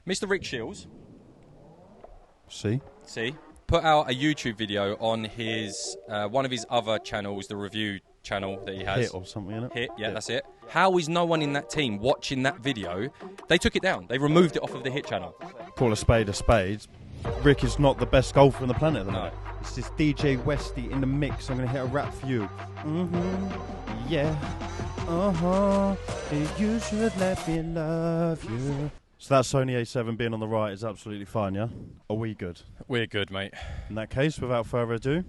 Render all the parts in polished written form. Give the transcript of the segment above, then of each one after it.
Mr. Rick Shiels. See, put out a YouTube video on his one of his other channels, the review channel that he has. Hit or something, innit? Hit, yeah, that's it. How is no one in that team watching that video? They took it down. They removed it off of the Hit channel. Call a spade a spade. Rick is not the best golfer on the planet at the No. moment. It's this DJ Westy in the mix. I'm going to hit a rap for you. Yeah. You should let me love you. So that Sony A7 being on the right is absolutely fine, yeah? Are we good? We're good, mate. In that case, without further ado,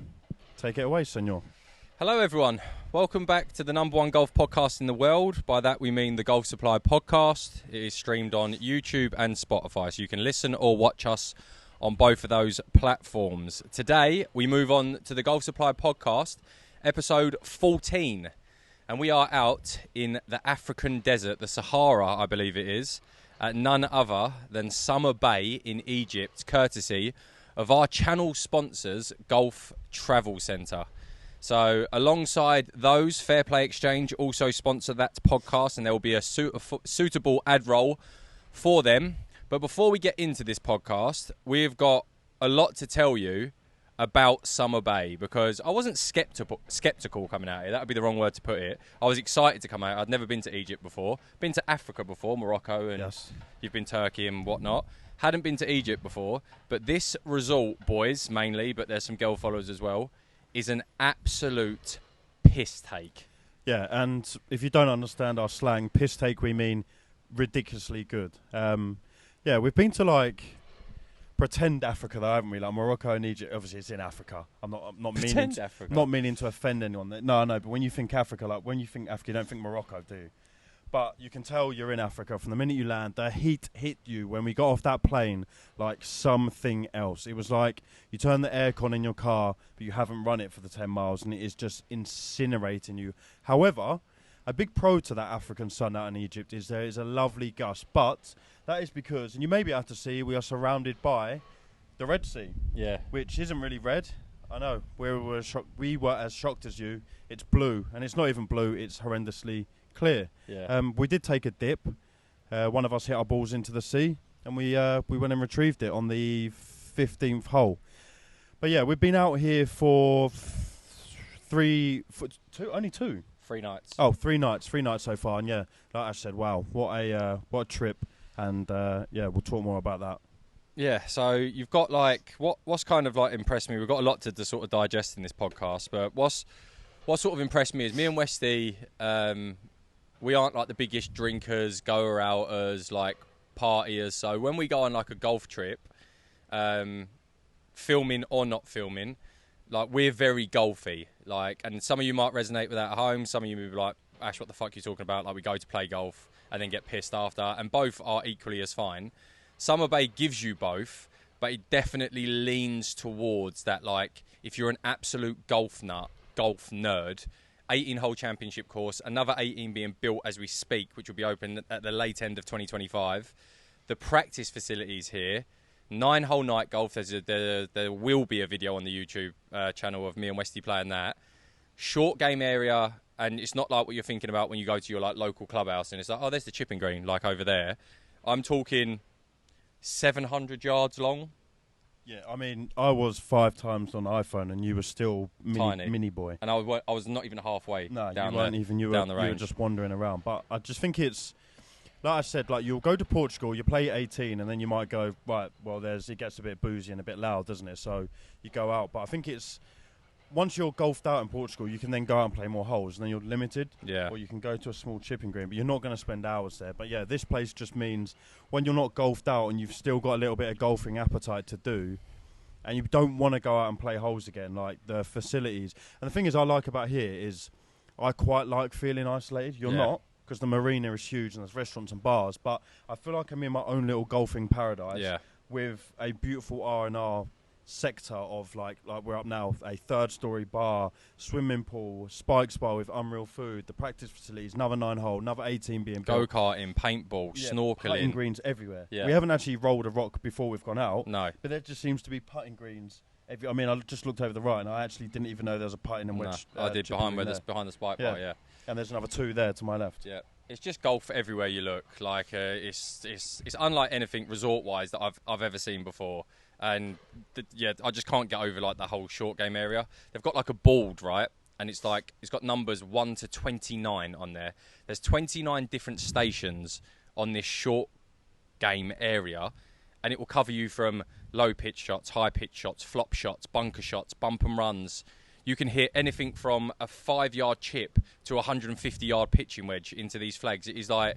take it away, senor. Hello, everyone. Welcome back to the #1 golf podcast in the world. By that, we mean the Golf Supply podcast. It is streamed on YouTube and Spotify, so you can listen or watch us on both of those platforms. Today, we move on to the Golf Supply podcast, episode 14. And we are out in the African desert, the Sahara, I believe it is, at none other than Somabay in Egypt, courtesy of our channel sponsors, Golf Travel Centre. So alongside those, Fair Play Exchange also sponsor that podcast, and there will be a suitable ad roll for them. But before we get into this podcast, we've got a lot to tell you about Somabay, because I wasn't skeptical coming out here. That would be the wrong word to put it. I was excited to come out. I'd never been to Egypt before. Been to Africa before, Morocco, and Yes. You've been Turkey and whatnot. Hadn't been to Egypt before. But this resort, boys, mainly, but there's some girl followers as well, is an absolute piss take. Yeah, and if you don't understand our slang, piss take, we mean ridiculously good. Yeah, we've been to like pretend Africa though, haven't we? Like Morocco and Egypt. Obviously, it's in Africa. I'm not Pretend Africa. Not meaning to offend anyone. No. But when you think Africa, you don't think Morocco, do you? But you can tell you're in Africa from the minute you land. The heat hit you when we got off that plane like something else. It was like you turn the aircon in your car, but you haven't run it for the 10 miles, and it is just incinerating you. However, a big pro to that African sun out in Egypt is there is a lovely gust, but that is because, and you may be able to see, we are surrounded by the Red Sea. Yeah. Which isn't really red. I know. We were as shocked as you. It's blue, and it's not even blue. It's horrendously clear. Yeah. We did take a dip. One of us hit our balls into the sea, and we went and retrieved it on the 15th hole. But yeah, we've been out here for only two. 3 nights. Oh, 3 nights. 3 nights so far, and yeah, like I said, wow, what a trip. And yeah, we'll talk more about that. Yeah, so you've got like what's kind of like impressed me. We've got a lot to sort of digest in this podcast, but what sort of impressed me is me and Westy. We aren't like the biggest drinkers, goer-outers, like partiers. So when we go on like a golf trip, filming or not filming, like we're very golfy. Like, and some of you might resonate with that at home. Some of you may be like, Ash, what the fuck are you talking about? Like, we go to play golf and then get pissed after, and both are equally as fine. Somabay gives you both, but it definitely leans towards that, like, if you're an absolute golf nerd, 18-hole championship course, another 18 being built as we speak, which will be open at the late end of 2025. The practice facilities here, 9-hole night golf. There will be a video on the YouTube channel of me and Westy playing that. Short game area. And it's not like what you're thinking about when you go to your like local clubhouse and it's like, oh, there's the chipping green, like over there. I'm talking 700 yards long. Yeah, I mean, I was 5 times on iPhone, and you were still mini boy. And I was not even halfway down you weren't even. You were just wandering around. But I just think it's, like I said, like you'll go to Portugal, you play 18, and then you might go, right, well, it gets a bit boozy and a bit loud, doesn't it? So you go out. But I think it's, once you're golfed out in Portugal, you can then go out and play more holes, and then you're limited. Yeah. Or you can go to a small chipping green, but you're not going to spend hours there. But yeah, this place just means when you're not golfed out and you've still got a little bit of golfing appetite to do, and you don't want to go out and play holes again, like the facilities. And the thing is I like about here is I quite like feeling isolated. You're not, because the marina is huge and there's restaurants and bars, but I feel like I'm in my own little golfing paradise with a beautiful R&R sector of like we're up now, a 3rd-story bar, swimming pool, spikes bar with unreal food, the practice facilities, another 9-hole, another 18 being built. Go-karting, paintball, snorkeling. Putting greens everywhere. Yeah. We haven't actually rolled a rock before we've gone out. No. But there just seems to be putting greens. I mean, I just looked over the right and I actually didn't even know there was a putting and wedge. I did behind the spike bar, yeah. And there's another 2 there to my left. Yeah. It's just golf everywhere you look. Like it's unlike anything resort-wise that I've ever seen before. And I just can't get over like the whole short game area. They've got like a board, right? And it's got numbers 1 to 29 on there. There's 29 different stations on this short game area, and it will cover you from low pitch shots, high pitch shots, flop shots, bunker shots, bump and runs. You can hit anything from a 5-yard chip to a 150-yard pitching wedge into these flags. It is like,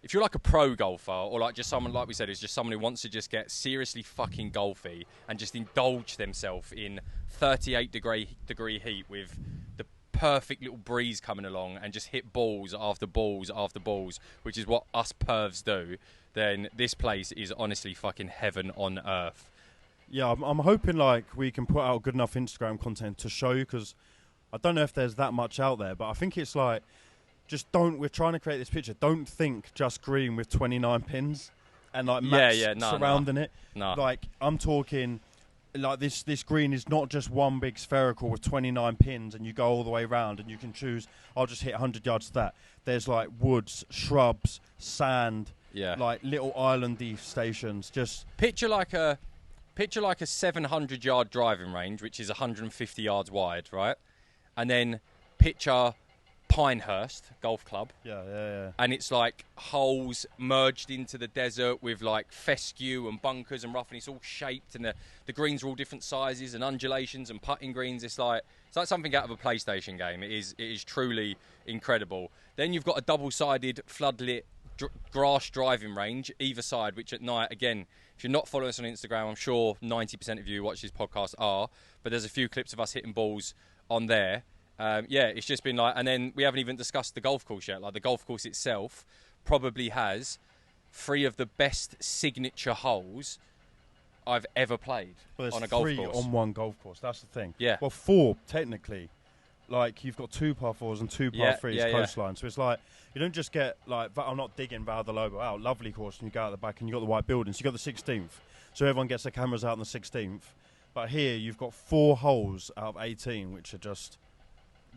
if you're like a pro golfer, or like just someone, like we said, is just someone who wants to just get seriously fucking golfy and just indulge themselves in 38 degree heat with the perfect little breeze coming along and just hit balls after balls after balls, which is what us pervs do, then this place is honestly fucking heaven on earth. Yeah, I'm hoping like we can put out good enough Instagram content to show you, because I don't know if there's that much out there, but I think it's like, we're trying to create this picture. Don't think just green with 29 pins and like mats surrounding it. No. Like I'm talking like this green is not just one big spherical with 29 pins and you go all the way around and you can choose, I'll just hit 100 yards to that. There's like woods, shrubs, sand, like little islandy stations. Just picture like a 700-yard driving range, which is 150 yards wide, right? And then picture Pinehurst Golf Club. Yeah. And it's like holes merged into the desert with like fescue and bunkers and rough, and it's all shaped, and the greens are all different sizes and undulations and putting greens. It's like something out of a PlayStation game. It is truly incredible. Then you've got a double-sided floodlit grass driving range either side, which at night, again, if you're not following us on Instagram, I'm sure 90% of you who watch this podcast are, but there's a few clips of us hitting balls on there. It's just been like, and then we haven't even discussed the golf course yet. Like the golf course itself probably has 3 of the best signature holes I've ever played on a golf course. 3 on one golf course, that's the thing. Yeah. Well, 4 technically. Like you've got 2 par 4s and 2 par 3s coastline. So it's like, you don't just get like, I'm not digging Val de Lobo out, lovely course, and you go out the back and you've got the white buildings. You've got the 16th. So everyone gets their cameras out on the 16th. But here you've got 4 holes out of 18, which are just,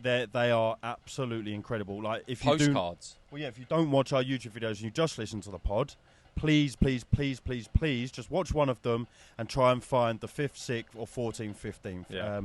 they are absolutely incredible. Like if you postcards. If you don't watch our YouTube videos and you just listen to the pod, please, just watch one of them and try and find the 5th, 6th, or 14th, 15th. Yeah.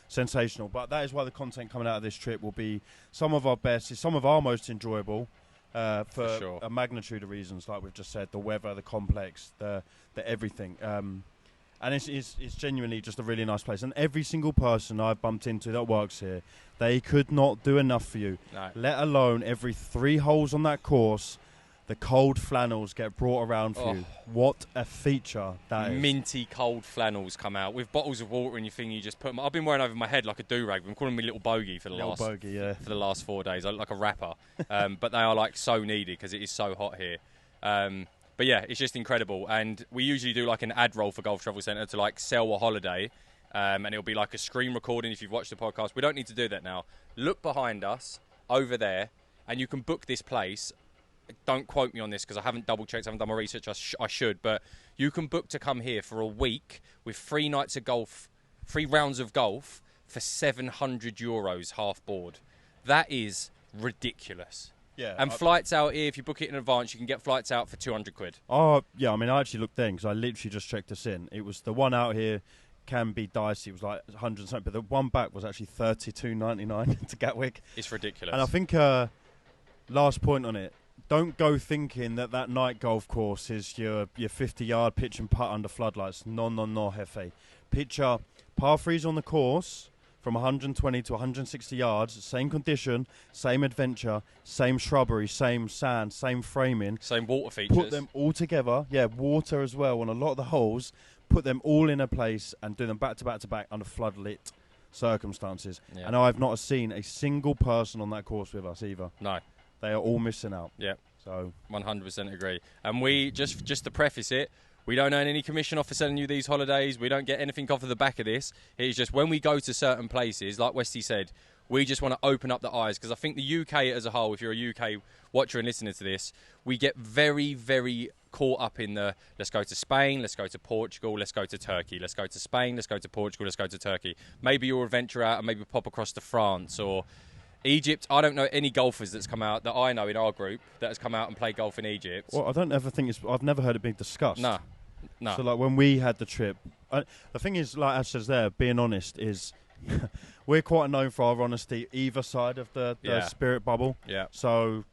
Sensational. But that is why the content coming out of this trip will be some of our best, some of our most enjoyable, for sure. A magnitude of reasons, like we've just said, the weather, the complex, the everything. And it's genuinely just a really nice place. And every single person I've bumped into that works here, they could not do enough for you. No. Let alone every 3 holes on that course, the cold flannels get brought around for you. What a feature that is. Minty cold flannels come out with bottles of water in your thing. You just put them. I've been wearing over my head like a do-rag. I've been calling me little bogey for the last 4 days, like a rapper. But they are like so needed because it is so hot here. But yeah, it's just incredible. And we usually do like an ad roll for Golf Travel Centre to like sell a holiday. And it'll be like a screen recording if you've watched the podcast. We don't need to do that now. Look behind us, over there, and you can book this place. Don't quote me on this because I haven't double-checked, I haven't done my research. I should. But you can book to come here for a week with 3 nights of golf, 3 rounds of golf for €700 half board. That is ridiculous. Yeah, and flights out here, if you book it in advance, you can get flights out for £200. Oh, yeah, I mean, I actually looked then because I literally just checked this in. It was the one out here can be dicey. It was like 100 something, but the one back was actually $32.99 to Gatwick. It's ridiculous. And I think last point on it, don't go thinking that night golf course is your 50-yard pitch and putt under floodlights. No, jefe. Picture par 3s on the course from 120 to 160 yards, same condition, same adventure, same shrubbery, same sand, same framing. Same water features. Put them all together. Yeah, water as well on a lot of the holes. Put them all in a place and do them back to back to back under floodlit circumstances. Yeah. And I've not seen a single person on that course with us either. No. They are all missing out. Yeah. So 100% agree. And we, just to preface it, we don't earn any commission off for selling you these holidays. We don't get anything off of the back of this. It's just when we go to certain places, like Westy said, we just want to open up the eyes. Because I think the UK as a whole, if you're a UK watcher and listener to this, we get very, very caught up in the let's go to Spain, let's go to Portugal, let's go to Turkey, let's go to Spain, let's go to Portugal, let's go to Turkey. Maybe you'll venture out and maybe pop across to France or Egypt, I don't know any golfers that's come out that I know in our group that has come out and played golf in Egypt. Well, I don't ever think I've never heard it being discussed. No. So, like, when we had the trip, the thing is, like Ash says there, being honest is, we're quite known for our honesty either side of the spirit bubble. Yeah. So,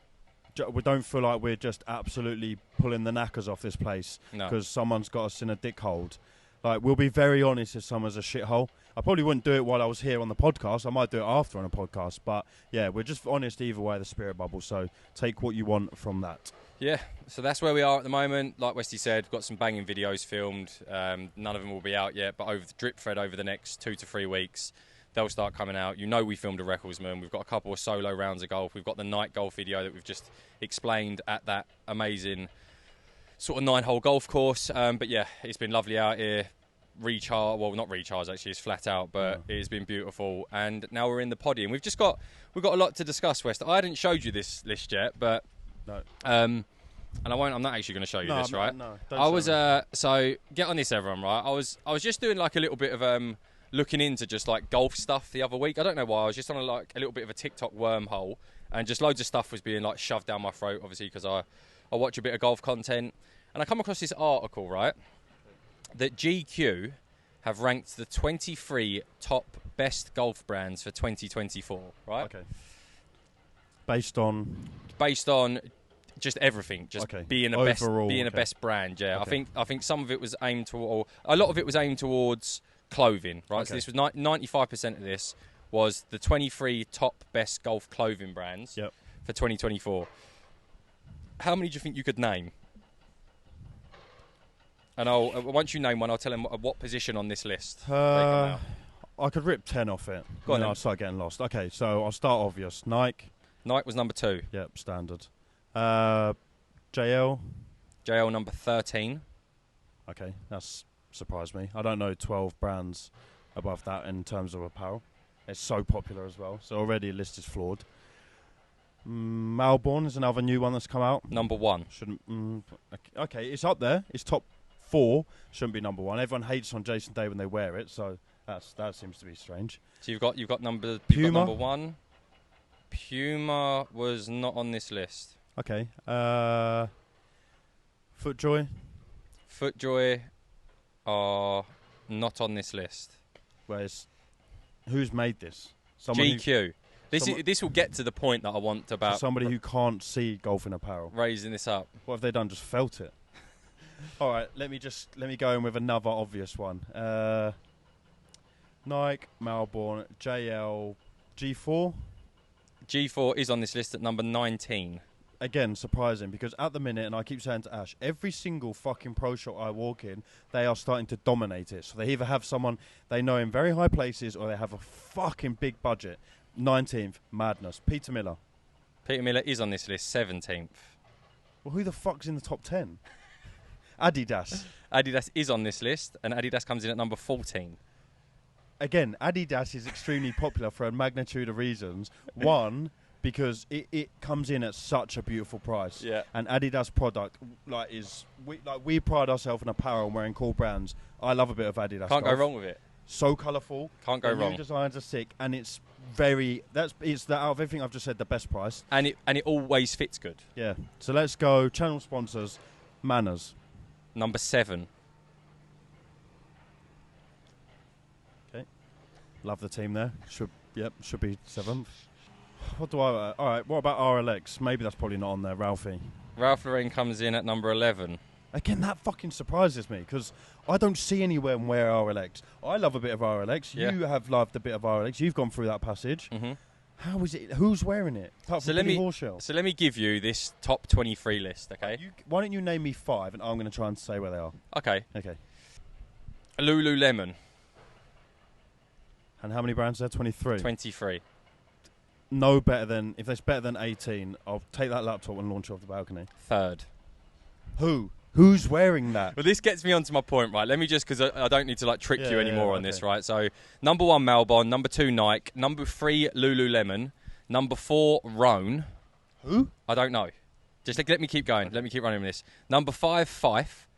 we don't feel like we're just absolutely pulling the knackers off this place because someone's got us in a dick hold. Like, we'll be very honest if someone's a shithole. I probably wouldn't do it while I was here on the podcast. I might do it after on a podcast. But, yeah, we're just honest either way, the spirit bubble. So take what you want from that. Yeah, so that's where we are at the moment. Like Westy said, we've got some banging videos filmed. None of them will be out yet, but over the drip fed over the next 2 to 3 weeks, they'll start coming out. You know we filmed a Recklesman. We've got a couple of solo rounds of golf. We've got the night golf video that we've just explained at that amazing sort of 9-hole golf course. But yeah, it's been lovely out here. Not recharge actually, it's flat out, but it has been beautiful. And now we're in the poddy, and we've got a lot to discuss, West. I hadn't showed you this list yet, but no. And I'm not actually going to show you this, right? No. I was so get on this, everyone, right? I was just doing like a little bit of looking into just like golf stuff the other week. I don't know why. I was just on a little bit of a TikTok wormhole, and just loads of stuff was being like shoved down my throat, obviously because I watch a bit of golf content, and I come across this article, right, that GQ have ranked the 23 top best golf brands for 2024, right? Okay. Based on just everything, just being a best brand. Yeah, Okay. I think some of it was aimed toward, a lot of it was aimed towards clothing, right? Okay. So this was 95% of this was the 23 top best golf clothing brands for 2024. How many do you think you could name? And once you name one, I'll tell him what position on this list they come out. I could rip 10 off it. Go on, I'll start getting lost. Okay, so I'll start obvious. Nike was number 2. Yep, standard. JL number 13. Okay, that's surprised me. I don't know 12 brands above that in terms of apparel. It's so popular as well. So already the list is flawed. Melbourne is another new one that's come out. Number 1. Okay, it's up there. It's top 4. Shouldn't be number 1. Everyone hates on Jason Day when they wear it, so that seems to be strange. So you've got number 1. Puma was not on this list. Okay. FootJoy are not on this list. Who's made this? GQ. This will get to the point that I want about. Somebody who can't see golf in apparel. Raising this up. What have they done? Just felt it. All right, let me go in with another obvious one. Nike, Melbourne, JL, G4. G4 is on this list at number 19. Again, surprising, because at the minute, and I keep saying to Ash, every single fucking pro shop I walk in, they are starting to dominate it. So they either have someone they know in very high places, or they have a fucking big budget. 19th, madness. Peter Miller is on this list, 17th. Well, who the fuck's in the top 10? Adidas is on this list, and Adidas comes in at number 14. Again, Adidas is extremely popular for a magnitude of reasons. One, because it comes in at such a beautiful price. Yeah. And Adidas product we pride ourselves in apparel and wearing cool brands. I love a bit of Adidas. Can't go wrong with it. So colourful. Can't go wrong. New designs are sick, and it's out of everything I've just said, the best price. And it always fits good. Yeah. So let's go channel sponsors. Manners. Number 7. Okay. Love the team there. Should be 7th. All right, what about RLX? Maybe that's probably not on there. Ralph Lauren comes in at number 11. Again, that fucking surprises me because I don't see anywhere wear RLX. I love a bit of RLX. Yeah. You have loved a bit of RLX. You've gone through that passage. Mm-hmm. How is it? Who's wearing it? So let me give you this top 23 list, okay? Why don't you name me 5 and I'm going to try and say where they are. Okay. Lululemon. And how many brands there? 23? 23. No better than... If there's better than 18, I'll take that laptop and launch it off the balcony. 3rd. Who's wearing that? Well, this gets me onto my point, right? Let me just... Because I don't need to trick you anymore on this, right? So, number 1, Melbourne. Number 2, Nike. Number 3, Lululemon. Number 4, Rhone. Who? I don't know. Just let me keep going. Let me keep running with this. Number 5, Fife.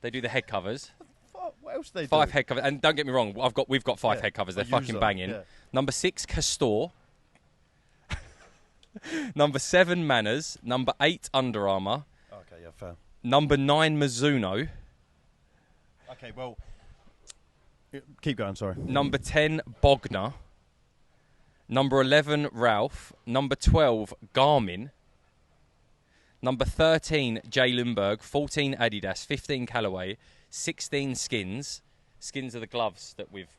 They do the head covers. What else do they do? 5 head covers. And don't get me wrong, we've got 5 head covers. They're fucking banging. Yeah. Number 6, Castor. Number 7, Manners. Number 8, Under Armour. Okay, yeah, fair. Number 9, Mizuno. Okay, well, keep going, sorry. Number 10, Bogner. Number 11, Ralph. Number 12, Garmin. Number 13, J. Lindbergh. 14, Adidas. 15, Callaway. 16, Skins. Skins are the gloves that we've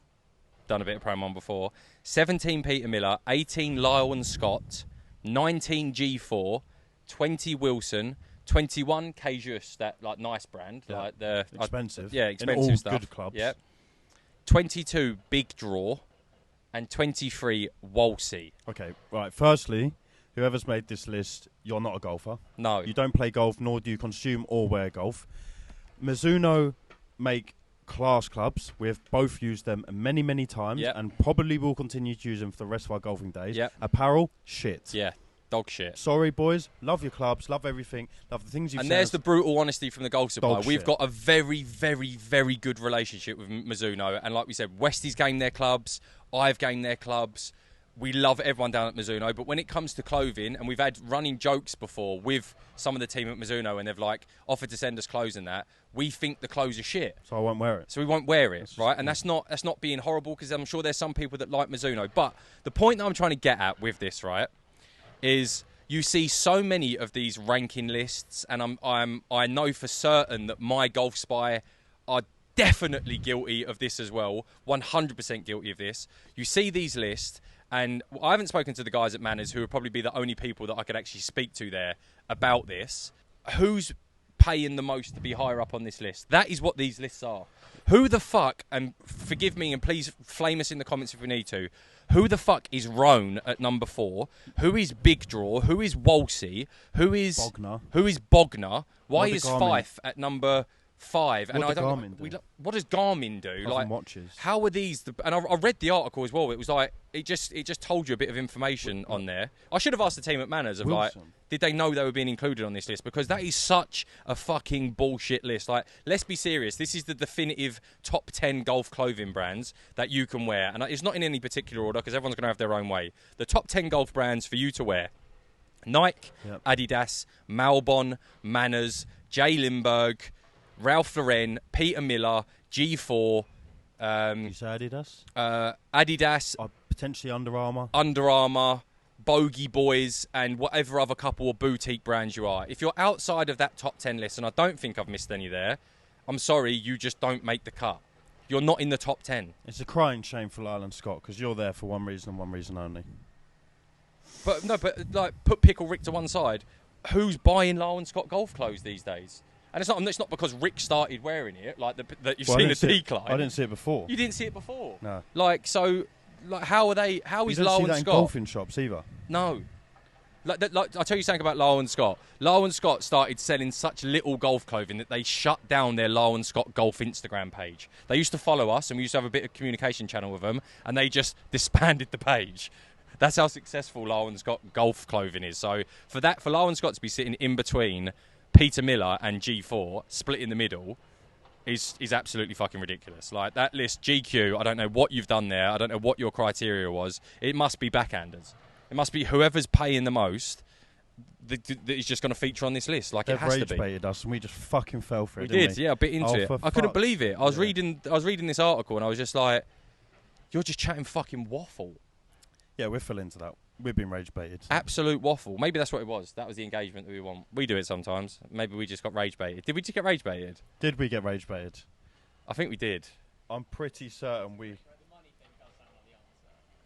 done a bit of promo on before. 17, Peter Miller. 18, Lyle & Scott. 19, G4. 20, Wilson. 21, Cajus, that like nice brand. Yeah. Like the expensive. expensive in all stuff. Good clubs. Yeah. 22, Big Draw. And 23, Wolsey. Okay, right. Firstly, whoever's made this list, you're not a golfer. No. You don't play golf, nor do you consume or wear golf. Mizuno make class clubs. We've both used them many, many times, and probably will continue to use them for the rest of our golfing days. Yep. Apparel, shit. Yeah, dog shit. Sorry, boys. Love your clubs. Love everything. Love the things you've said. And there's the brutal honesty from the Golf Supply. We've shit. got a very, very, very good relationship with Mizuno. And like we said, Westie's gained their clubs. I've gained their clubs. We love everyone down at Mizuno. But when it comes to clothing, and we've had running jokes before with some of the team at Mizuno, and they've like offered to send us clothes and that, we think the clothes are shit. So I won't wear it. So we won't wear it, right? And that's not being horrible, because I'm sure there's some people that like Mizuno. But the point that I'm trying to get at with this, right, is you see so many of these ranking lists, and I know for certain that my Golf Spy are definitely guilty of this as well, 100% guilty of this. You see these lists, and I haven't spoken to the guys at Manners, who would probably be the only people that I could actually speak to there about this. Who's paying the most to be higher up on this list? That is what these lists are. Who the fuck, and forgive me and please flame us in the comments if we need to, who the fuck is Roan at number 4? Who is Big Draw? Who is Wolsey? Who is Bogner? Why is Fife at number 5? What does Garmin do? What does Garmin do? Like watches. How are these? And I read the article as well. It was like it just told you a bit of information on there. I should have asked the team at Manners of Wilson. like, did they know they were being included on this list? Because that is such a fucking bullshit list. Like, let's be serious. This is the definitive top 10 golf clothing brands that you can wear, and it's not in any particular order because everyone's going to have their own way. The top 10 golf brands for you to wear: Nike, Adidas, Malbon, Manners, J. Lindbergh, Ralph Lauren, Peter Miller, G4. You say Adidas? Adidas. Potentially Under Armour. Under Armour, Bogey Boys, and whatever other couple of boutique brands you are. If you're outside of that top 10 list, and I don't think I've missed any there, I'm sorry, you just don't make the cut. You're not in the top 10. It's a crying shame for Lyle & Scott, because you're there for one reason and one reason only. But like, put Pickle Rick to one side. Who's buying Lyle & Scott golf clothes these days? And it's not because Rick started wearing it, like that you've seen a decline. I didn't see it before. You didn't see it before? No. How is Lyle & Scott? You don't see that in golfing shops either. No. I'll tell you something about Lyle & Scott. Lyle & Scott started selling such little golf clothing that they shut down their Lyle & Scott golf Instagram page. They used to follow us, and we used to have a bit of communication channel with them, and they just disbanded the page. That's how successful Lyle & Scott golf clothing is. So for Lyle & Scott to be sitting in between Peter Miller and G4, split in the middle, is absolutely fucking ridiculous. Like, that list, GQ, I don't know what you've done there. I don't know what your criteria was. It must be backhanders. It must be whoever's paying the most that is just going to feature on this list. Like, it has to be. They've rage-baited us, and we just fucking fell for it, We didn't did, yeah, a bit into it. I couldn't believe it. I was reading this article, and I was just like, you're just chatting fucking waffle. Yeah, we're full into that. We've been rage-baited. Absolute waffle. Maybe that's what it was. That was the engagement that we want. We do it sometimes. Maybe we just got rage-baited. Did we just get rage-baited? Did we get rage-baited? I think we did. I'm pretty certain we...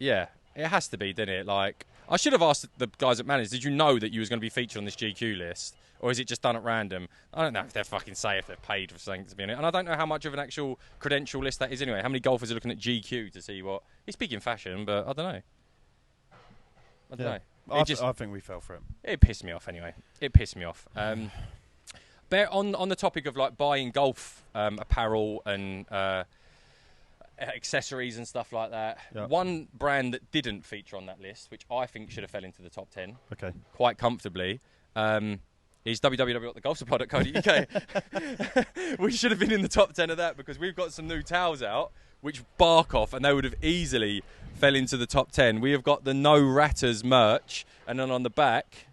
Yeah, it has to be, didn't it? Like, I should have asked the guys at Manners, did you know that you was going to be featured on this GQ list? Or is it just done at random? I don't know if they're fucking say if they're paid for something to be in it. And I don't know how much of an actual credential list that is anyway. How many golfers are looking at GQ to see what... It's big in fashion, but I don't know. I don't know. I think we fell for it. It pissed me off anyway. It pissed me off. But on the topic of like buying golf apparel and accessories and stuff like that, one brand that didn't feature on that list, which I think should have fell into the top 10, okay, quite comfortably, is www.thegolfsupply.co.uk. We should have been in the top 10 of that because we've got some new towels out which bark off, and they would have easily fell into the top 10. We have got the No Ratters merch, and then on the back,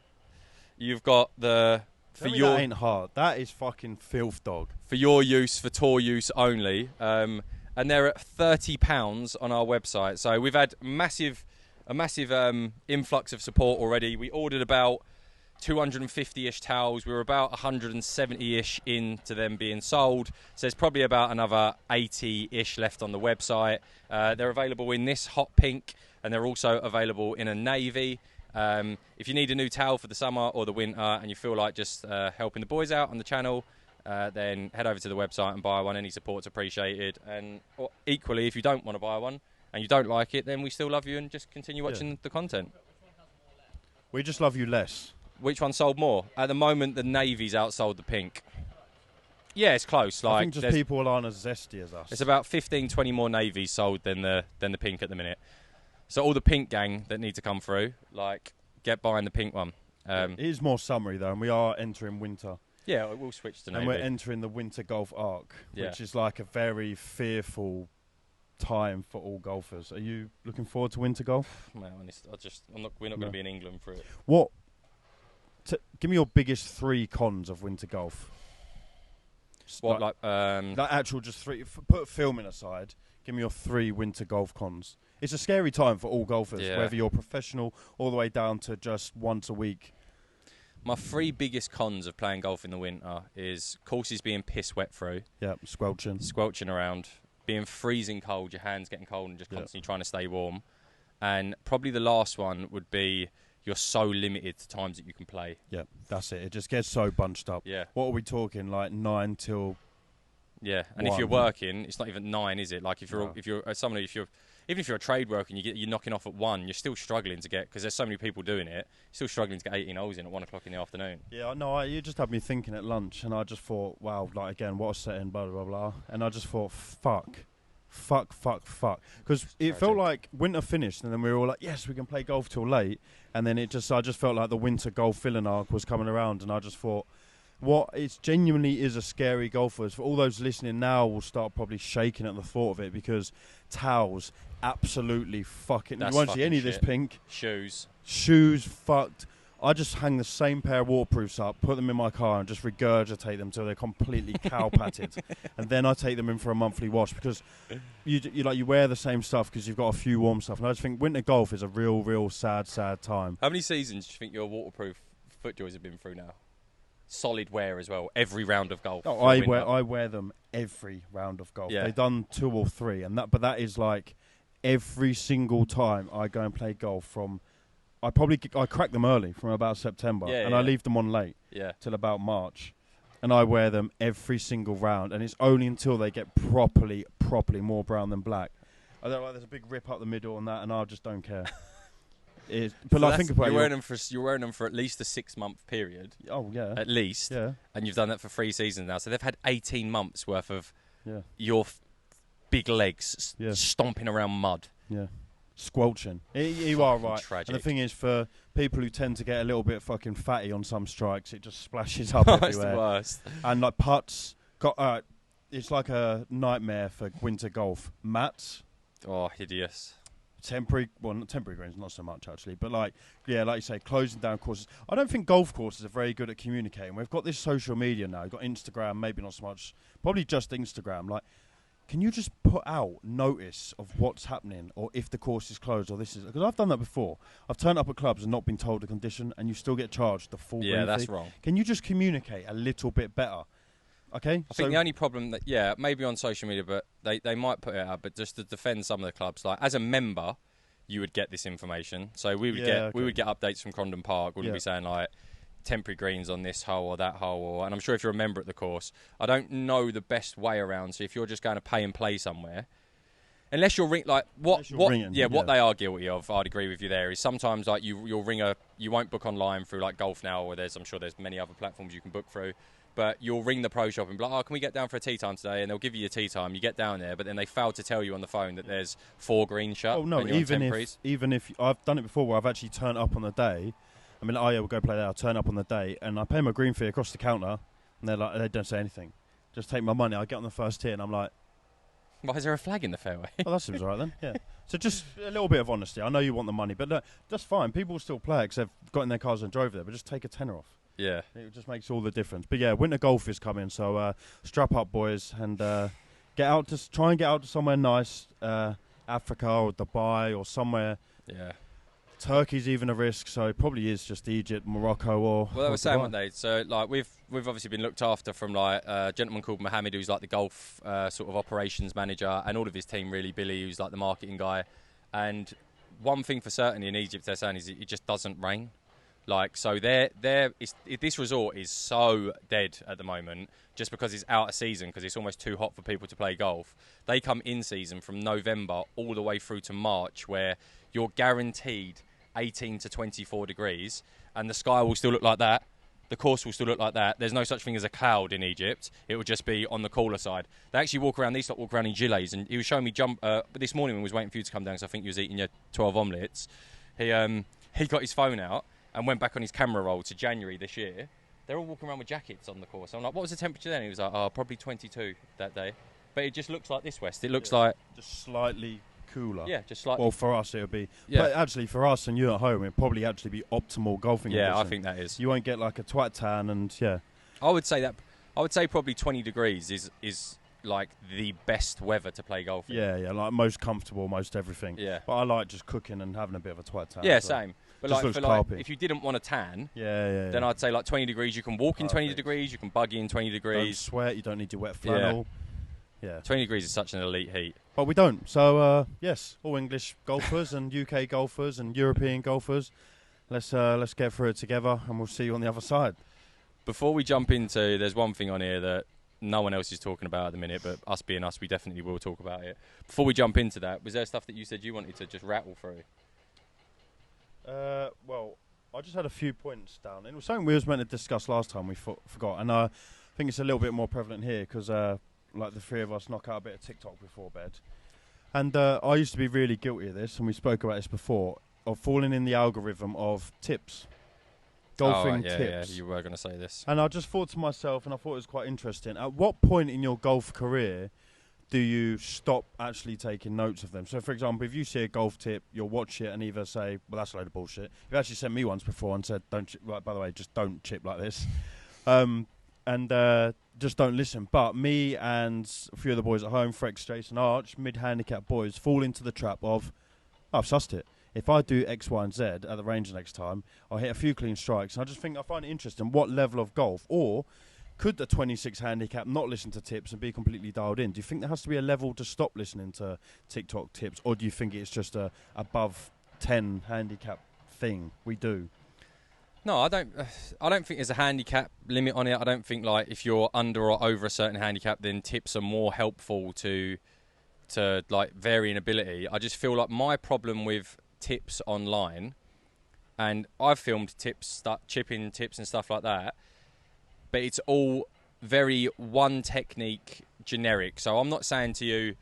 you've got the... That ain't hard. That is fucking filth, dog. For your use, for tour use only. And they're at £30 on our website. So we've had a massive influx of support already. We ordered about 250-ish towels. We were about 170-ish into them being sold. So there's probably about another 80-ish left on the website. They're available in this hot pink, and they're also available in a navy. If you need a new towel for the summer or the winter and you feel like just helping the boys out on the channel, then head over to the website and buy one. Any support's appreciated. And equally, if you don't want to buy one and you don't like it, then we still love you and just continue watching the content. We just love you less. Which one sold more? At the moment, the navy's outsold the pink. Yeah, it's close. I think just people aren't as zesty as us. It's about 15, 20 more navies sold than the pink at the minute. So all the pink gang that need to come through, like, get buying the pink one. It is more summery, though, and we are entering winter. Yeah, we'll switch to navy. And we're entering the winter golf arc, which is like a very fearful time for all golfers. Are you looking forward to winter golf? Man, we're not going to be in England for it. Give me your biggest 3 cons of winter golf. What, actual just 3, put filming aside, give me your 3 winter golf cons. It's a scary time for all golfers, whether you're professional all the way down to just once a week. My 3 biggest cons of playing golf in the winter is courses being piss wet through. Yeah, squelching around, being freezing cold, your hands getting cold and just constantly trying to stay warm. And probably the last one would be you're so limited to times that you can play. Yeah, that's it. It just gets so bunched up. Yeah. What are we talking, like 9 till... Yeah, and 1. If you're working, it's not even 9, is it? Like even if you're a trade worker and you're knocking off at 1, you're still struggling to get, because there's so many people doing it, still struggling to get 18 holes in at 1 o'clock in the afternoon. Yeah, no, you just had me thinking at lunch, and I just thought, wow, like again, what a setting, blah blah blah, and I just thought, fuck, because it felt like winter finished, and then we were all like, yes, we can play golf till late, and then I just felt like the winter golf filling arc was coming around, and I just thought, it genuinely is a scary golfers. For all those listening now will start probably shaking at the thought of it, because towels, absolutely fucking... That's you won't see any shit. of this pink. Shoes, fucked. I just hang the same pair of waterproofs up, put them in my car and just regurgitate them till they're completely cow-patted. And then I take them in for a monthly wash, because you wear the same stuff because you've got a few warm stuff. And I just think winter golf is a real sad time. How many seasons do you think your waterproof FootJoys have been through now? Solid wear as well, every round of golf. Oh, I wear them every round of golf. They've done 2 or 3, but that is like every single time I go and play golf from... I crack them early from about September, I leave them on late till about March, and I wear them every single round, and it's only until they get properly more brown than black. I don't like there's a big rip up the middle on that, and I just don't care. But I think about you're wearing them for at least a 6-month period. Oh yeah, at least. Yeah, and you've done that for 3 seasons now, so they've had 18 months worth of your big legs stomping around mud. Yeah. Squelching. You are right. Tragic. And the thing is, for people who tend to get a little bit fucking fatty on some strikes, it just splashes up everywhere. It's the worst. And like putts, it's like a nightmare for winter golf. Mats. Oh, hideous. Temporary greens, not so much actually, but like you say, closing down courses. I don't think golf courses are very good at communicating. We've got this social media now. We've got Instagram, maybe not so much, probably just Instagram. Like, can you just put out notice of what's happening, or if the course is closed, or this is... Because I've done that before. I've turned up at clubs and not been told the condition, and you still get charged the full green that's fee. wrong. Can you just communicate a little bit better? Okay? I think the only problem that, maybe on social media, but they might put it out, but just to defend some of the clubs, like, as a member, you would get this information. So we would get updates from Crondon Park. Wouldn't be saying, like, temporary greens on this hole or that hole, and I'm sure if you're a member at the course, I don't know the best way around. So if you're just going to pay and play somewhere, unless you're what they are guilty of, I'd agree with you there, is sometimes like you'll ring you won't book online through like Golf Now, or I'm sure there's many other platforms you can book through, but you'll ring the pro shop and be like, oh, can we get down for a tee time today? And they'll give you your tee time. You get down there, but then they fail to tell you on the phone that there's 4 greens shut. Oh no, even if I've done it before where I've actually turned up on the day I mean, oh yeah, we'll go play there. I'll turn up on the day, and I pay my green fee across the counter, and they're like, they don't say anything. Just take my money. I get on the first tee, and I'm like, why is there a flag in the fairway? oh, that seems all right then. Yeah. So just a little bit of honesty. I know you want the money, but that's fine. People will still play because they've got in their cars and drove there, but just take a tenner off. Yeah. It just makes all the difference. But yeah, winter golf is coming, so strap up, boys, and try and get out to somewhere nice, Africa or Dubai or somewhere. Yeah. Turkey's even a risk, so it probably is just Egypt, Morocco, or. Well, they were saying, weren't they? So, like, we've obviously been looked after from like a gentleman called Mohammed, who's like the golf sort of operations manager, and all of his team really. Billy, who's like the marketing guy. And one thing for certain in Egypt, they're saying is it just doesn't rain. Like, so this resort is so dead at the moment just because it's out of season, because it's almost too hot for people to play golf. They come in season from November all the way through to March, where you're guaranteed 18 to 24 degrees, and the sky will still look like that. The course will still look like that. There's no such thing as a cloud in Egypt. It will just be on the cooler side. They actually walk around in gilets, and he was showing me this morning when we was waiting for you to come down, because I think you was eating your 12 omelettes. He got his phone out and went back on his camera roll to January this year. They're all walking around with jackets on the course. I'm like, what was the temperature then? He was like, oh, probably 22 that day. But it just looks like this, West. It looks like... just slightly cooler. Yeah, just slightly. Well, for us, it would be... Yeah. But actually, for us and you at home, it would probably actually be optimal golfing. Yeah, condition. I think that is. You won't get like a twat tan and, yeah. I would say probably 20 degrees is like the best weather to play golf in. Yeah, like most comfortable, most everything. Yeah. But I like just cooking and having a bit of a twat tan. Yeah, so. same. But Just like, looks for like, carpy. if you didn't want a tan, then I'd say like 20 degrees. You can walk in 20 Perfect. degrees. You can buggy in 20 Don't degrees. sweat, you don't need your wet flannel. Yeah. 20 degrees is such an elite heat. But we don't. So, yes, all English golfers and UK golfers and European golfers, let's get through it together, and we'll see you on the other side. Before we jump into, there's one thing on here that no one else is talking about at the minute, but us being us, we definitely will talk about it. Before we jump into that, was there stuff that you said you wanted to just rattle through? Well, I just had a few points down. It was something we was meant to discuss last time, we forgot. And I think it's a little bit more prevalent here because, like, the three of us knock out a bit of TikTok before bed. And I used to be really guilty of this, and we spoke about this before, of falling in the algorithm of tips. Golfing tips. Yeah, you were going to say this. And I just thought to myself, and I thought it was quite interesting, at what point in your golf career do you stop actually taking notes of them? So, for example, if you see a golf tip, you'll watch it and either say, well, that's a load of bullshit. You've actually sent me once before and said, right, by the way, just don't chip like this. And just don't listen. But me and a few of the boys at home, Frex, Jason, Arch, mid-handicap boys, fall into the trap of, I've sussed it. If I do X, Y, and Z at the range next time, I'll hit a few clean strikes. And I find it interesting what level of golf, or could the 26 handicap not listen to tips and be completely dialed in? Do you think there has to be a level to stop listening to TikTok tips, or do you think it's just a above 10 handicap thing we do? No, I don't think there's a handicap limit on it. I don't think, like, if you're under or over a certain handicap, then tips are more helpful to like varying ability. I just feel like my problem with tips online, and I've filmed tips, chipping tips and stuff like that, but it's all very one technique generic. So I'm not saying to you,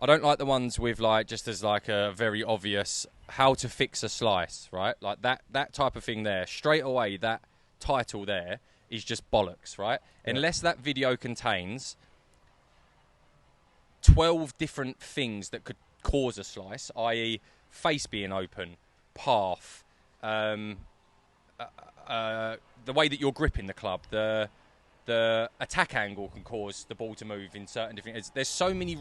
I don't like the ones with like just as like a very obvious how to fix a slice, right? Like that type of thing there. Straight away, that title there is just bollocks, right? Yeah. Unless that video contains 12 different things that could cause a slice, i.e. face being open, path, the way that you're gripping the club, the attack angle can cause the ball to move in certain different... There's so many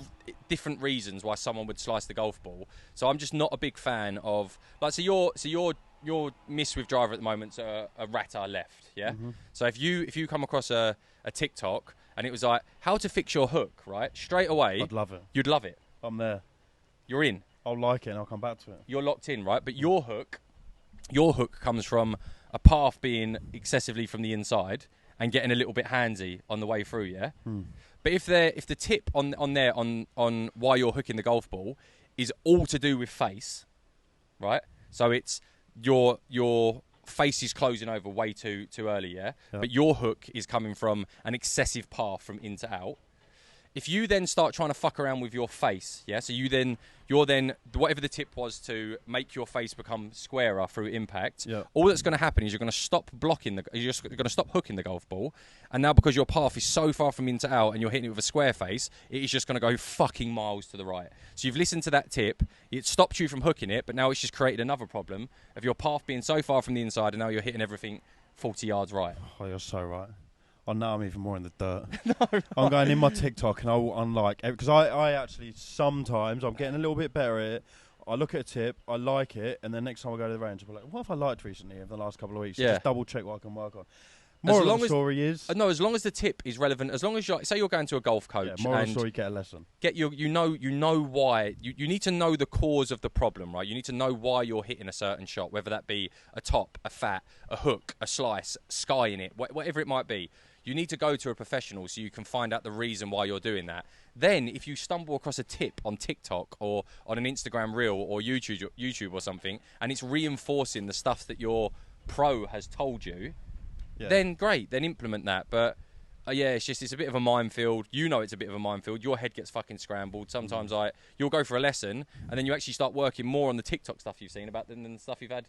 different reasons why someone would slice the golf ball. So I'm just not a big fan of... Like, so your miss with driver at the moment's a ratter left, yeah? Mm-hmm. So if you come across a TikTok and it was like, how to fix your hook, right? Straight away... I'd love it. You'd love it. I'm there. You're in. I'll like it and I'll come back to it. You're locked in, right? But your hook comes from a path being excessively from the inside and getting a little bit handsy on the way through, yeah? But if the tip on why you're hooking the golf ball is all to do with face, right? So it's your face is closing over way too early, yeah? Yep. But your hook is coming from an excessive path from in to out. If you then start trying to fuck around with your face, yeah, so you're then whatever the tip was to make your face become squarer through impact, all that's going to happen is you're going to stop you're going to stop hooking the golf ball, and now because your path is so far from in to out and you're hitting it with a square face, it is just going to go fucking miles to the right. So you've listened to that tip, it stopped you from hooking it, but now it's just created another problem of your path being so far from the inside and now you're hitting everything 40 yards right. Oh, you're so right. Oh, now I'm even more in the dirt. I'm going in my TikTok and I will unlike... Because I actually, sometimes, I'm getting a little bit better at it. I look at a tip, I like it, and then next time I go to the range, I'll be like, what have I liked recently over the last couple of weeks? Yeah. Just double check what I can work on. Moral of the story is... No, as long as the tip is relevant, as long as say you're going to a golf coach... Yeah, moral of the story, get a lesson. You know why. You need to know the cause of the problem, right? You need to know why you're hitting a certain shot, whether that be a top, a fat, a hook, a slice, sky in it, whatever it might be. You need to go to a professional so you can find out the reason why you're doing that. Then, if you stumble across a tip on TikTok or on an Instagram reel or YouTube or something, and it's reinforcing the stuff that your pro has told you, then great, then implement that. But it's a bit of a minefield. You know it's a bit of a minefield. Your head gets fucking scrambled. Sometimes you'll go for a lesson, and then you actually start working more on the TikTok stuff you've seen about than the stuff you've had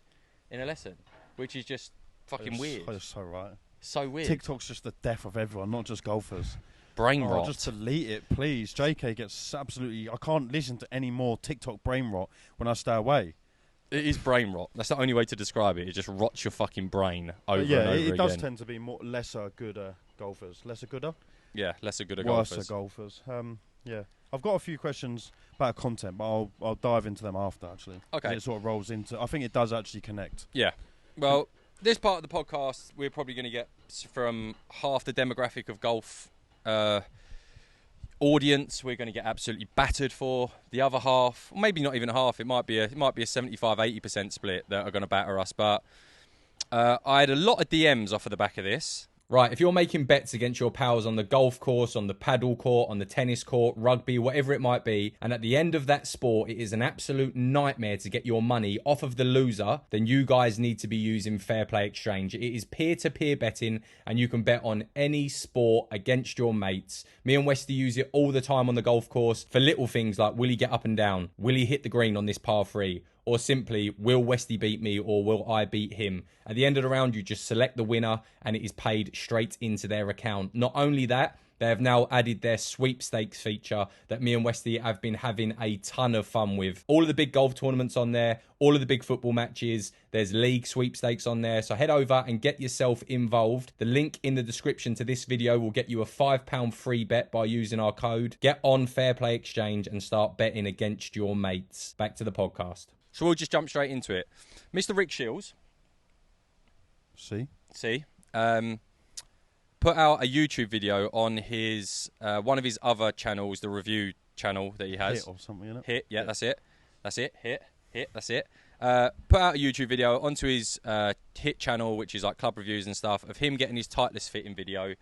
in a lesson, which is just fucking weird. You're so right. So weird. TikTok's just the death of everyone, not just golfers. Brain rot. Just delete it, please. JK gets absolutely... I can't listen to any more TikTok brain rot when I stay away. It is brain rot. That's the only way to describe it. It just rots your fucking brain over and over again. It does tend to be lesser gooder golfers. Lesser gooder? Yeah, lesser gooder golfers. Worser golfers. I've got a few questions about content, but I'll dive into them after, actually. Okay. It sort of rolls into... I think it does actually connect. Yeah. Well... This part of the podcast, we're probably going to get from half the demographic of golf audience. We're going to get absolutely battered for. The other half, or maybe not even half. It might be a 75-80% split that are going to batter us. But I had a lot of DMs off of the back of this. Right, if you're making bets against your pals on the golf course, on the paddle court, on the tennis court, rugby, whatever it might be, and at the end of that sport, it is an absolute nightmare to get your money off of the loser, then you guys need to be using Fair Play Exchange. It is peer-to-peer betting, and you can bet on any sport against your mates. Me and Westy use it all the time on the golf course for little things like, will he get up and down? Will he hit the green on this par 3? Or simply, will Westy beat me or will I beat him? At the end of the round, you just select the winner and it is paid straight into their account. Not only that, they have now added their sweepstakes feature that me and Westy have been having a ton of fun with. All of the big golf tournaments on there, all of the big football matches, there's league sweepstakes on there. So head over and get yourself involved. The link in the description to this video will get you a £5 free bet by using our code. Get on Fair Play Exchange and start betting against your mates. Back to the podcast. So we'll just jump straight into it. Mr. Rick Shiels. See? Put out a YouTube video on his one of his other channels, the review channel that he has. Hit or something, innit? Hit, yeah, that's it. That's it. Hit, that's it. Put out a YouTube video onto his Hit channel, which is like club reviews and stuff, of him getting his Titleist fitting video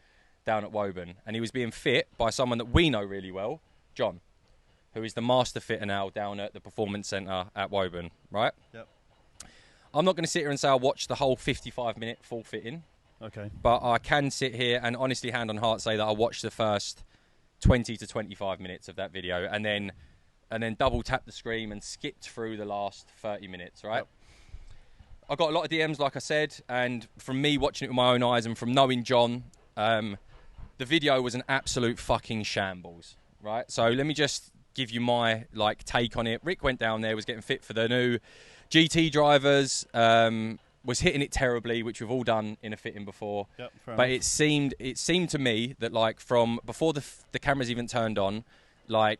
down at Woburn. And he was being fit by someone that we know really well, John, who is the master fitter now down at the Performance Centre at Woburn, right? Yep. I'm not going to sit here and say I watched the whole 55-minute full fitting. Okay. But I can sit here and honestly, hand on heart, say that I watched the first 20 to 25 minutes of that video and then double tapped the screen and skipped through the last 30 minutes, right? Yep. I got a lot of DMs, like I said, and from me watching it with my own eyes and from knowing John, the video was an absolute fucking shambles, right? So let me just give you my take on it. Rick went down there, was getting fit for the new GT drivers, was hitting it terribly, which we've all done in a fitting before. Yep, but enough. It seemed to me that from before the cameras even turned on, he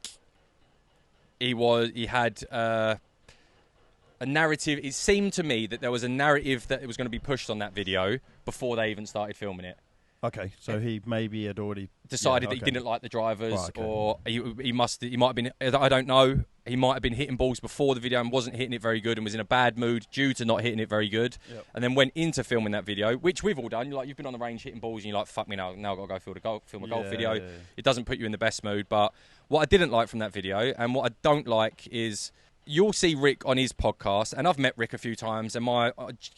had a narrative. It seemed to me that there was a narrative that it was going to be pushed on that video before they even started filming it. Okay, so he maybe had already decided that he didn't like the drivers, right, okay. Or he might have been. I don't know. He might have been hitting balls before the video and wasn't hitting it very good, and was in a bad mood due to not hitting it very good. Yep. And then went into filming that video, which we've all done. You've been on the range hitting balls, and you're like, "Fuck me now! Now I've got to go film a golf video." Yeah. It doesn't put you in the best mood. But what I didn't like from that video, and what I don't like is. You'll see Rick on his podcast, and I've met Rick a few times, and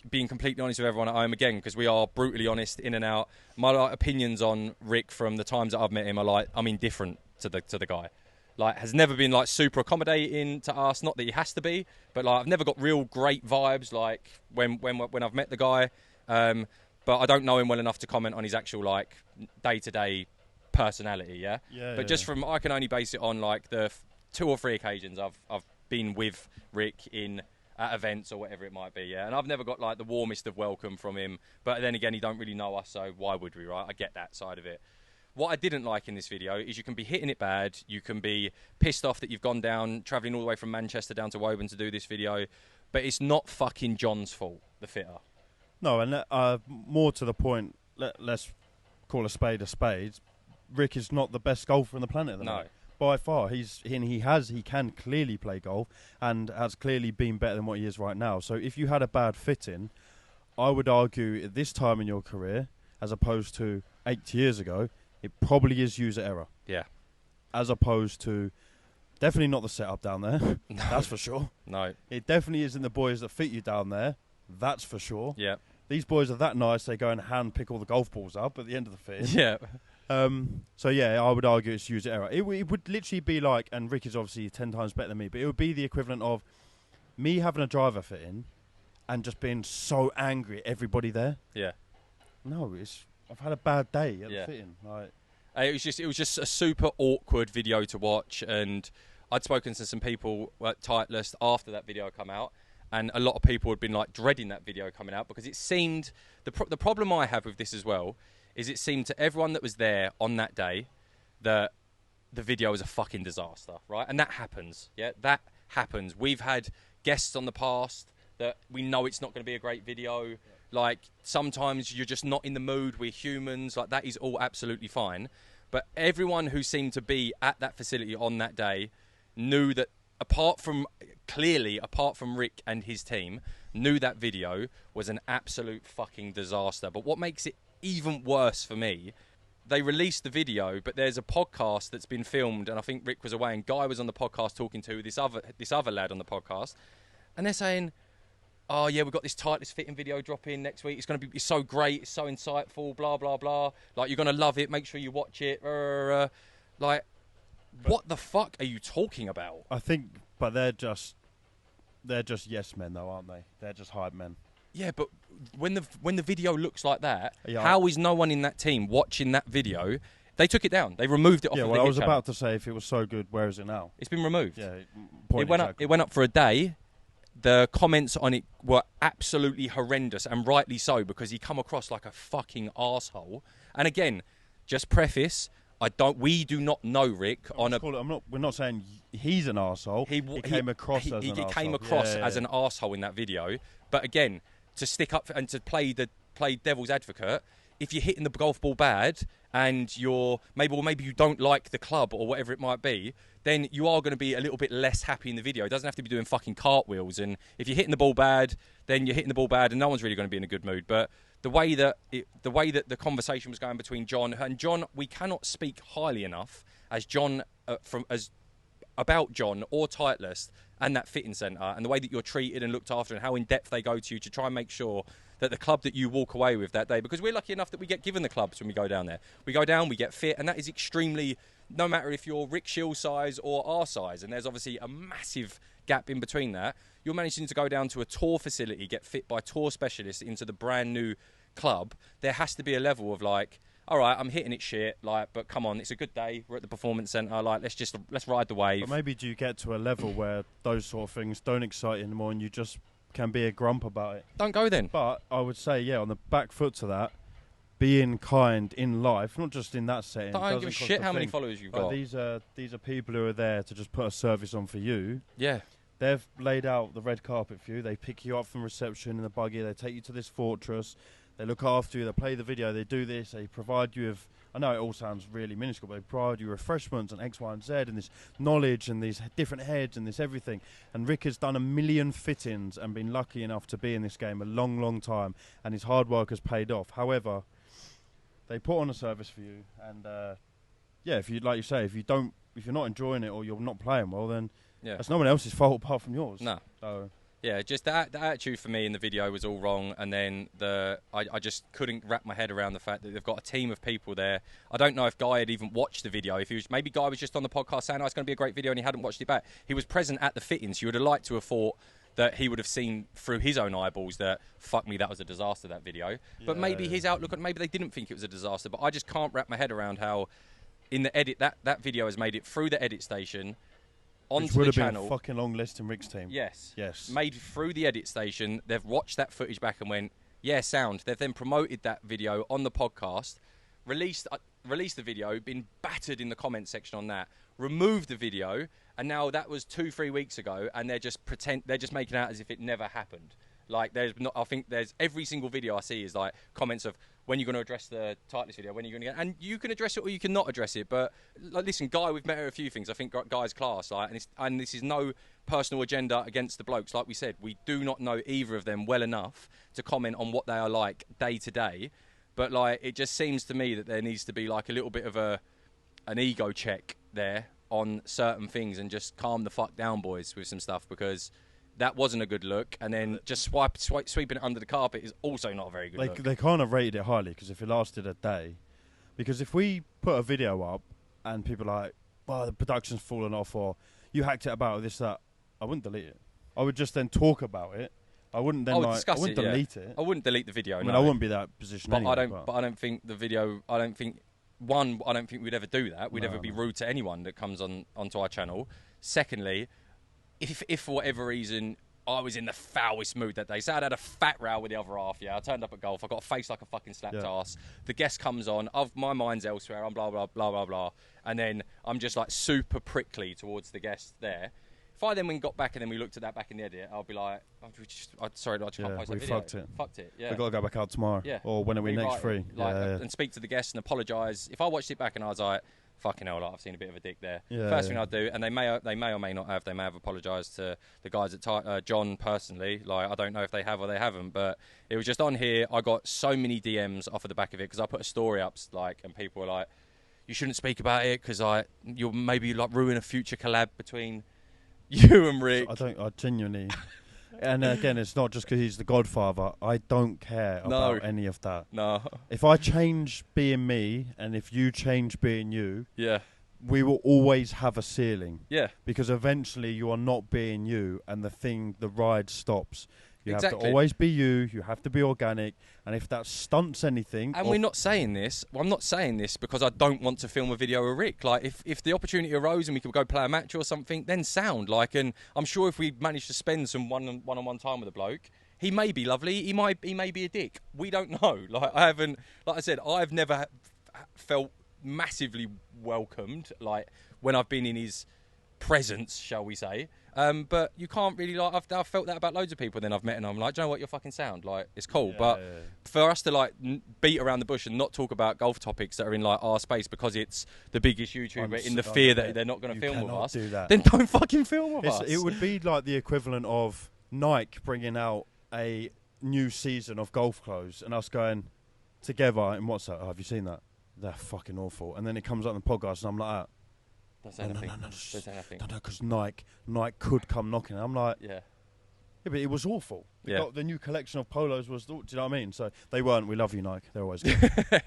being completely honest with everyone at home again, because we are brutally honest in and out, my opinions on Rick from the times that I've met him are I'm indifferent to the guy. Like, has never been like super accommodating to us. Not that he has to be, but like I've never got real great vibes like when I've met the guy. But I don't know him well enough to comment on his actual like day-to-day personality. Yeah. But just from I can only base it on like the 2 or 3 occasions I've been with Rick at events or whatever it might be. Yeah. And I've never got like the warmest of welcome from him. But then again, he don't really know us, so why would we, right? I get that side of it. What I didn't like in this video is you can be hitting it bad, you can be pissed off that you've gone down, travelling all the way from Manchester down to Woburn to do this video, but it's not fucking John's fault, the fitter. No, and more to the point, let's call a spade a spade. Rick is not the best golfer on the planet at the moment. By far. He can clearly play golf and has clearly been better than what he is right now. So if you had a bad fitting, I would argue at this time in your career, as opposed to 8 years ago, it probably is user error. Yeah. As opposed to definitely not the setup down there. No. That's for sure. No. It definitely isn't the boys that fit you down there. That's for sure. Yeah. These boys are that nice, they go and hand pick all the golf balls up at the end of the fitting. Yeah. So, yeah, I would argue it's user error. It would literally be like, and Rick is obviously 10 times better than me, but it would be the equivalent of me having a driver fitting and just being so angry at everybody there. Yeah. No, I've had a bad day at the fitting. It was just a super awkward video to watch, and I'd spoken to some people at Titleist after that video come out, and a lot of people had been like dreading that video coming out because it seemed the problem I have with this as well is it seemed to everyone that was there on that day that the video was a fucking disaster, right? And that happens. Yeah, that happens. We've had guests on the past that we know it's not going to be a great video. Like, sometimes you're just not in the mood. We're humans. Like, that is all absolutely fine. But everyone who seemed to be at that facility on that day knew that, apart from Rick and his team, knew that video was an absolute fucking disaster. But what makes it even worse for me, they released the video, but there's a podcast that's been filmed, and I think Rick was away, and Guy was on the podcast talking to this other lad on the podcast, and they're saying, oh yeah, we've got this Titleist fitting video dropping next week. It's going to be so great. It's so insightful. Blah blah blah. Like, you're going to love it. Make sure you watch it. Like, what the fuck are you talking about? I think, but they're just yes men though, aren't they? They're just hype men. Yeah, but when the video looks like that, how is no one in that team watching that video? They took it down. They removed it off. Yeah, of well, the I was channel. about to say, if it was so good, where is it now? It's been removed. Yeah, It went up for a day. The comments on it were absolutely horrendous, and rightly so, because he come across like a fucking arsehole. And again, just preface, we do not know Rick on a... We're not saying he's an arsehole. He came across as an arsehole. He came across as an arsehole in that video. But again, to stick up and to play devil's advocate, if you're hitting the golf ball bad and maybe you don't like the club or whatever it might be, then you are going to be a little bit less happy in the video. It doesn't have to be doing fucking cartwheels. And if you're hitting the ball bad, then you're hitting the ball bad, and no one's really going to be in a good mood. But the way that the conversation was going between John, we cannot speak highly enough about John or Titleist and that fitting centre, and the way that you're treated and looked after, and how in depth they go to you to try and make sure that the club that you walk away with that day, because we're lucky enough that we get given the clubs when we go down there. We go down, we get fit, and that is extremely, no matter if you're Rick Shiels size or our size, and there's obviously a massive gap in between that, you're managing to go down to a tour facility, get fit by tour specialists into the brand new club. There has to be a level of like, all right, I'm hitting it shit, like, but come on, it's a good day. We're at the performance centre, like, let's ride the wave. But maybe do you get to a level where those sort of things don't excite you anymore, and you just can be a grump about it? Don't go then. But I would say, yeah, on the back foot to that, being kind in life, not just in that setting. I don't give a shit how many followers you've got. These are people who are there to just put a service on for you. Yeah. They've laid out the red carpet for you. They pick you up from reception in the buggy. They take you to this fortress. They look after you. They play the video. They do this. They provide you with, I know it all sounds really minuscule, but they provide you refreshments and X, Y, and Z, and this knowledge and these different heads and this everything. And Rick has done 1 million fittings and been lucky enough to be in this game a long, long time, and his hard work has paid off. However, they put on a service for you, and yeah, if you, like you say, if you're not enjoying it or you're not playing well, then that's no one else's fault apart from yours. No. So Yeah, just the attitude for me in the video was all wrong, and then I just couldn't wrap my head around the fact that they've got a team of people there. I don't know if Guy had even watched the video. If maybe Guy was just on the podcast saying, "Oh, it's going to be a great video," and he hadn't watched it back. He was present at the fittings. You would have liked to have thought that he would have seen through his own eyeballs that, fuck me, that was a disaster, that video. But maybe his outlook, maybe they didn't think it was a disaster. But I just can't wrap my head around how in the edit that video has made it through the edit station onto the channel. Which would have been a fucking long list in Rick's team. Yes. Yes. Made through the edit station. They've watched that footage back and went, yeah, sound. They've then promoted that video on the podcast, released the video, been battered in the comment section on that, removed the video, and now that was 2-3 weeks ago, and they're just making out as if it never happened. Like, I think there's every single video I see is like comments of, when you're going to address the Titleist video, when you're going to get, and you can address it or you can not address it. But like, listen, Guy, we've met her a few things. I think Guy's class, like, and this is no personal agenda against the blokes. Like we said, we do not know either of them well enough to comment on what they are like day to day. But like, it just seems to me that there needs to be like a little bit of an ego check there on certain things, and just calm the fuck down, boys, with some stuff, because that wasn't a good look, and then just sweeping it under the carpet is also not a very good look. They can't have rated it highly, because if it lasted a day, because if we put a video up and people are like, well, the production's fallen off, or you hacked it about this, that, I wouldn't delete it. I would just then talk about it. I wouldn't then delete it. I wouldn't delete the video. I wouldn't be that position. But anyway, I don't think the video. I don't think we'd ever do that. We'd ever be rude to anyone that comes onto our channel. Secondly, if for whatever reason I was in the foulest mood that day, say I'd had a fat row with the other half, I turned up at golf, I got a face like a fucking slapped ass, the guest comes on, my mind's elsewhere, I'm blah, blah, blah, blah, blah, and then I'm just like super prickly towards the guest there. If I then got back and then we looked at that back in the edit, I'll be like, sorry, I just can't post that video. Fucked it, yeah. We've got to go back out tomorrow, or when are we next free? And speak to the guest and apologise. If I watched it back and I was like, fucking hell, like, I've seen a bit of a dick there. First thing I'd do, and they may or may not have, they may have apologised to the guys at John personally. Like, I don't know if they have or they haven't, but it was just on here. I got so many DMs off of the back of it because I put a story up, like, and people were like, you shouldn't speak about it because you'll maybe like ruin a future collab between you and Rick. I genuinely. And again, it's not just because he's the Godfather. I don't care about any of that. No. If I change being me, and if you change being you, we will always have a ceiling. Yeah. Because eventually you are not being you, and the ride stops. You have to always be you. You have to be organic. And if that stunts anything... And we're not saying this... Well, I'm not saying this because I don't want to film a video with Rick. Like, if the opportunity arose and we could go play a match or something, then sound. Like, and I'm sure if we managed to spend some one-on-one time with a bloke, he may be lovely. He may be a dick. We don't know. Like, I said, I've never felt massively welcomed, like, when I've been in his presence, shall we say. But you can't really, like, I've felt that about loads of people. Then I've met and I'm like, do you know what, you're fucking sound, like, it's cool. For us to like beat around the bush and not talk about golf topics that are in like our space because it's the biggest YouTuber in the fear that they're not going to film with us, then don't fucking film with us. It would be like the equivalent of Nike bringing out a new season of golf clothes and us going together in WhatsApp. Oh, have you seen that? They're fucking awful. And then it comes out on the podcast and I'm like, don't say anything. No, because Nike could come knocking. I'm like, yeah, but it was awful. The new collection of polos was, do you know what I mean? So they weren't. We love you, Nike. They're always good.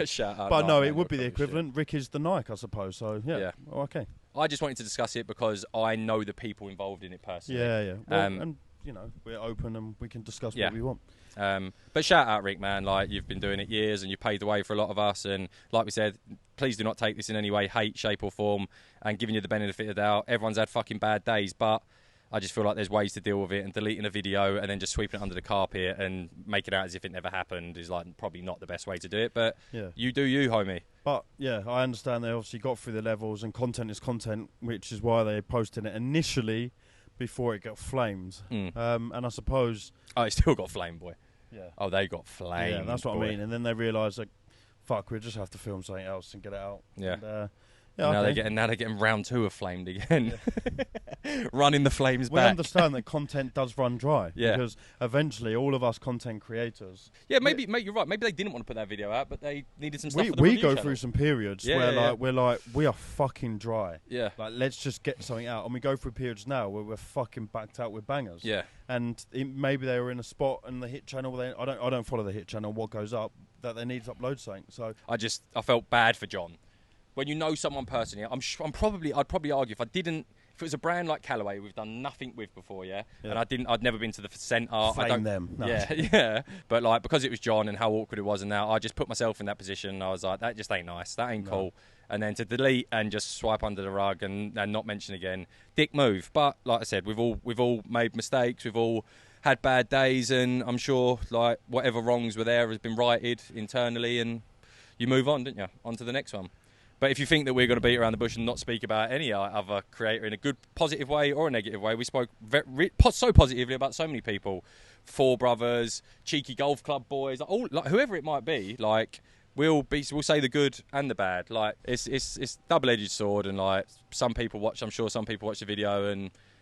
Shout out. But no, it would be the equivalent. Shit. Rick is the Nike, I suppose. So yeah. Oh, okay. I just wanted to discuss it because I know the people involved in it personally. Yeah. Well, and you know, we're open and we can discuss what we want. But shout out, Rick, man. Like, you've been doing it years and you paved the way for a lot of us. And like we said, please do not take this in any way, hate, shape or form, and giving you the benefit of the doubt. Everyone's had fucking bad days, but I just feel like there's ways to deal with it, and deleting a video and then just sweeping it under the carpet and making it out as if it never happened is like probably not the best way to do it. But you do you, homie. But yeah, I understand they obviously got through the levels, and content is content, which is why they posted it initially before it got flamed. And I suppose... Oh, it still got flamed, boy. Yeah. Oh, they got flamed. Yeah, that's what I mean. And then they realised, like, fuck, we just have to film something else and get it out. Yeah. And, Yeah, now they're getting round 2 of Flamed again. Running the flames back. We understand that content does run dry. Yeah. Because eventually all of us content creators... Yeah, maybe mate, you're right. Maybe they didn't want to put that video out, but they needed some stuff for the We review go channel. through some periods where we're like, we are fucking dry. Yeah. Like, let's just get something out. And we go through periods now where we're fucking backed out with bangers. Yeah. And maybe they were in a spot and the hit channel, I don't follow the hit channel, what goes up, that they need to upload something. So I felt bad for John. When you know someone personally, I'd probably argue if it was a brand like Callaway we've done nothing with before, and I'd never been to the centre. Flame them. No. Yeah. But like, because it was John and how awkward it was, and now I just put myself in that position. And I was like, that just ain't nice. That ain't cool. And then to delete and just swipe under the rug and not mention again, dick move. But like I said, we've all made mistakes. We've all had bad days, and I'm sure like whatever wrongs were there has been righted internally, and you move on, don't you? On to the next one. But if you think that we're going to beat around the bush and not speak about any other creator in a good, positive way or a negative way, we spoke so positively about so many people. Four Brothers, Cheeky Golf Club boys, whoever it might be. Like we'll say the good and the bad. Like it's double-edged sword, and like I'm sure some people watched the video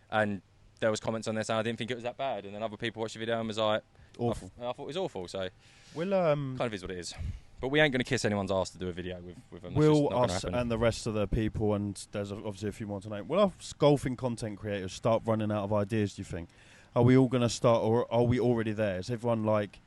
and there was comments on there saying I didn't think it was that bad, and then other people watched the video and was like awful. I thought it was awful. So kind of is what it is. But we ain't going to kiss anyone's ass to do a video with them. Will us and the rest of the people, and there's obviously a few more tonight, will us golfing content creators start running out of ideas, do you think? Are we all going to start, or are we already there? Is everyone like...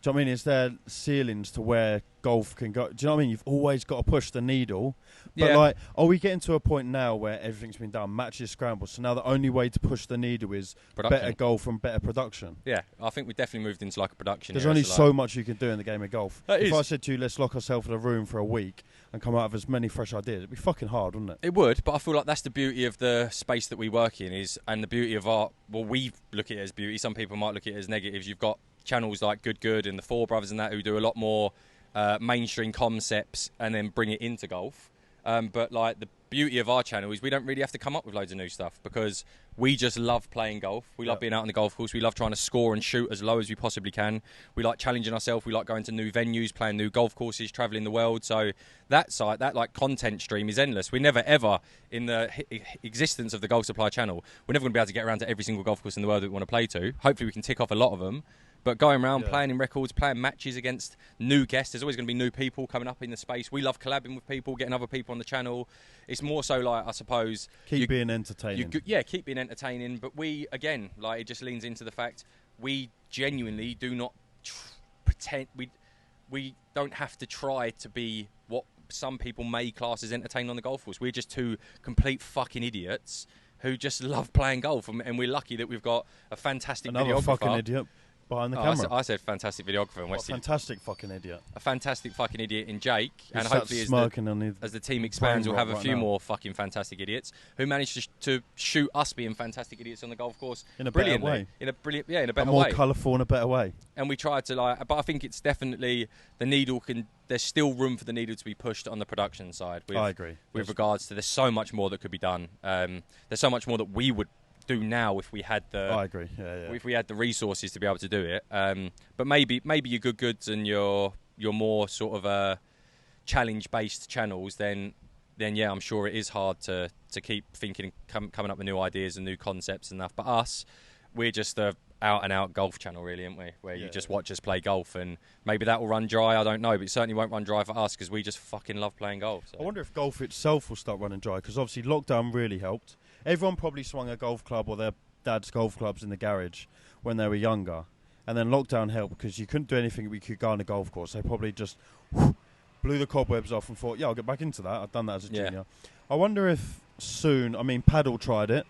Do you know what I mean? Is there ceilings to where golf can go? Do you know what I mean? You've always got to push the needle. But like, are we getting to a point now where everything's been done, matches scrambled, so now the only way to push the needle is better golf and better production? Yeah, I think we've definitely moved into like a production. There's only so much you can do in the game of golf. If I said to you, let's lock ourselves in a room for a week and come out with as many fresh ideas, it'd be fucking hard, wouldn't it? It would, but I feel like that's the beauty of the space that we work in and the beauty of art. Well, we look at it as beauty. Some people might look at it as negatives. You've got channels like Good and the Four Brothers and that who do a lot more mainstream concepts and then bring it into golf. But like the beauty of our channel is we don't really have to come up with loads of new stuff because we just love playing golf. We love being out on the golf course. We love trying to score and shoot as low as we possibly can. We like challenging ourselves. We like going to new venues, playing new golf courses, travelling the world. So that side, that like content stream is endless. We never ever, in the existence of the Golf Supply channel, we're never going to be able to get around to every single golf course in the world that we want to play to. Hopefully we can tick off a lot of them. But going around, playing in records, playing matches against new guests, there's always going to be new people coming up in the space. We love collabing with people, getting other people on the channel. It's more so like, I suppose... Keep being entertaining. Keep being entertaining. But we, again, like it just leans into the fact we genuinely do not pretend... We don't have to try to be what some people may class as entertaining on the golf course. We're just two complete fucking idiots who just love playing golf. And we're lucky that we've got a fantastic videographer. Another fucking idiot behind the camera. I said fantastic videographer in West. Fantastic fucking idiot. A fantastic fucking idiot in Jake. He and hopefully as the team expands, we'll have a few more fucking fantastic idiots who manage to shoot us being fantastic idiots on the golf course in a better way. In a better way. More colourful and a better way. And we try to but I think it's definitely there's still room for the needle to be pushed on the production side. I agree. With regards to there's so much more that could be done. There's so much more that we would do now if we had I agree. Yeah. If we had the resources to be able to do it. But maybe your goods and your more sort of challenge based channels, then yeah, I'm sure it is hard to keep thinking and coming up with new ideas and new concepts and stuff. But us, we're just a out and out golf channel, really, aren't we? Where you just watch us play golf, and maybe that will run dry. I don't know, but it certainly won't run dry for us because we just fucking love playing golf. So. I wonder if golf itself will start running dry because obviously lockdown really helped. Everyone probably swung a golf club or their dad's golf clubs in the garage when they were younger, and then lockdown helped because you couldn't do anything. We could go on a golf course. They probably just blew the cobwebs off and thought, "Yeah, I'll get back into that." I've done that as a junior. I wonder if soon. I mean, paddle tried it.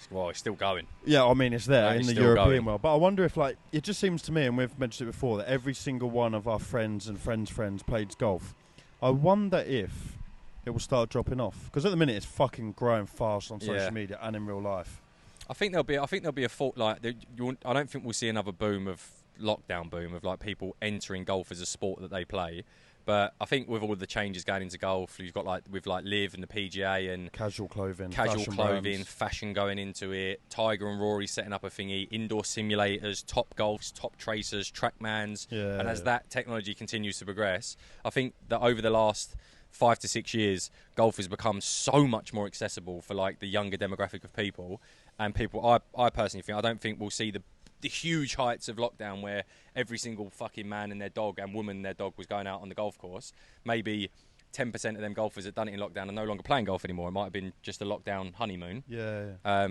Well, it's still going. Yeah, I mean, it's there in the European world. But I wonder if, like, it just seems to me, and we've mentioned it before, that every single one of our friends and friends' friends plays golf. I wonder if it will start dropping off because at the minute it's fucking growing fast on social media and in real life. I think there'll be a fault. Like, I don't think we'll see another lockdown boom of like people entering golf as a sport that they play. But I think with all the changes going into golf, you've got with Liv and the PGA and casual clothing, fashion going into it. Tiger and Rory setting up a thingy, indoor simulators, top golfs, top tracers, trackmans, and as that technology continues to progress, I think that over the last 5 to 6 years, golf has become so much more accessible for like the younger demographic of people. And people, I personally think, I don't think we'll see the huge heights of lockdown where every single fucking man and their dog and woman and their dog was going out on the golf course. Maybe 10% of them golfers that done it in lockdown are no longer playing golf anymore. It might have been just a lockdown honeymoon. Yeah.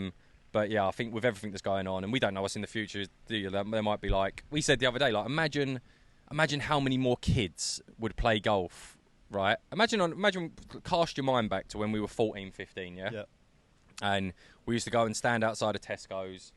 But yeah, I think with everything that's going on, and we don't know what's in the future, there might be like, we said the other day, like imagine how many more kids would play golf, right? Imagine cast your mind back to when we were 14, 15, yeah? Yeah. And we used to go and stand outside of Tesco's,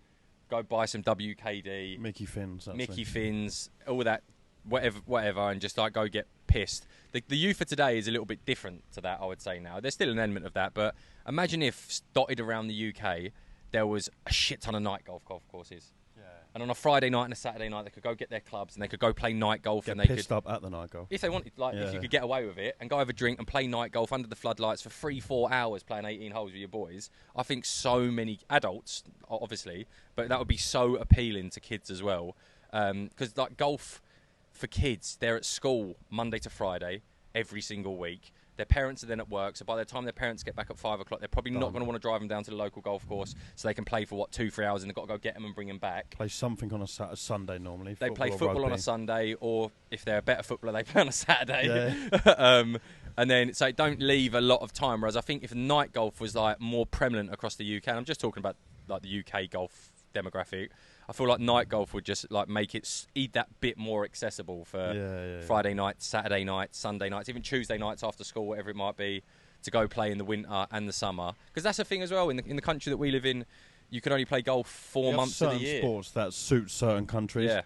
go buy some WKD, Mickey Fins, all that, whatever, and just like go get pissed. The youth of today is a little bit different to that, I would say now. There's still an element of that, but imagine if dotted around the UK there was a shit ton of night golf courses. Yeah. And on a Friday night and a Saturday night, they could go get their clubs and they could go play night golf. Get and they pissed could, up at the night golf. if they wanted, like if you could get away with it and go have a drink and play night golf under the floodlights for 3-4 hours playing 18 holes with your boys. I think so many adults, obviously, but that would be so appealing to kids as well. Because like golf for kids, they're at school Monday to Friday every single week. Their parents are then at work, so by the time their parents get back at 5 o'clock, they're probably not going to want to drive them down to the local golf course so they can play for, 2-3 hours, and they've got to go get them and bring them back. Play something on a Sunday normally. They play football on a Sunday, or if they're a better footballer, they play on a Saturday. Yeah. And then, so don't leave a lot of time, whereas I think if night golf was like more prevalent across the UK, and I'm just talking about like the UK golf demographic, I feel like night golf would just like make it that bit more accessible for Friday nights, Saturday nights, Sunday nights, even Tuesday nights after school, whatever it might be, to go play in the winter and the summer. Because that's the thing as well, in the country that we live in, you can only play golf 4 months of the year. Sports that suit certain countries. Yeah.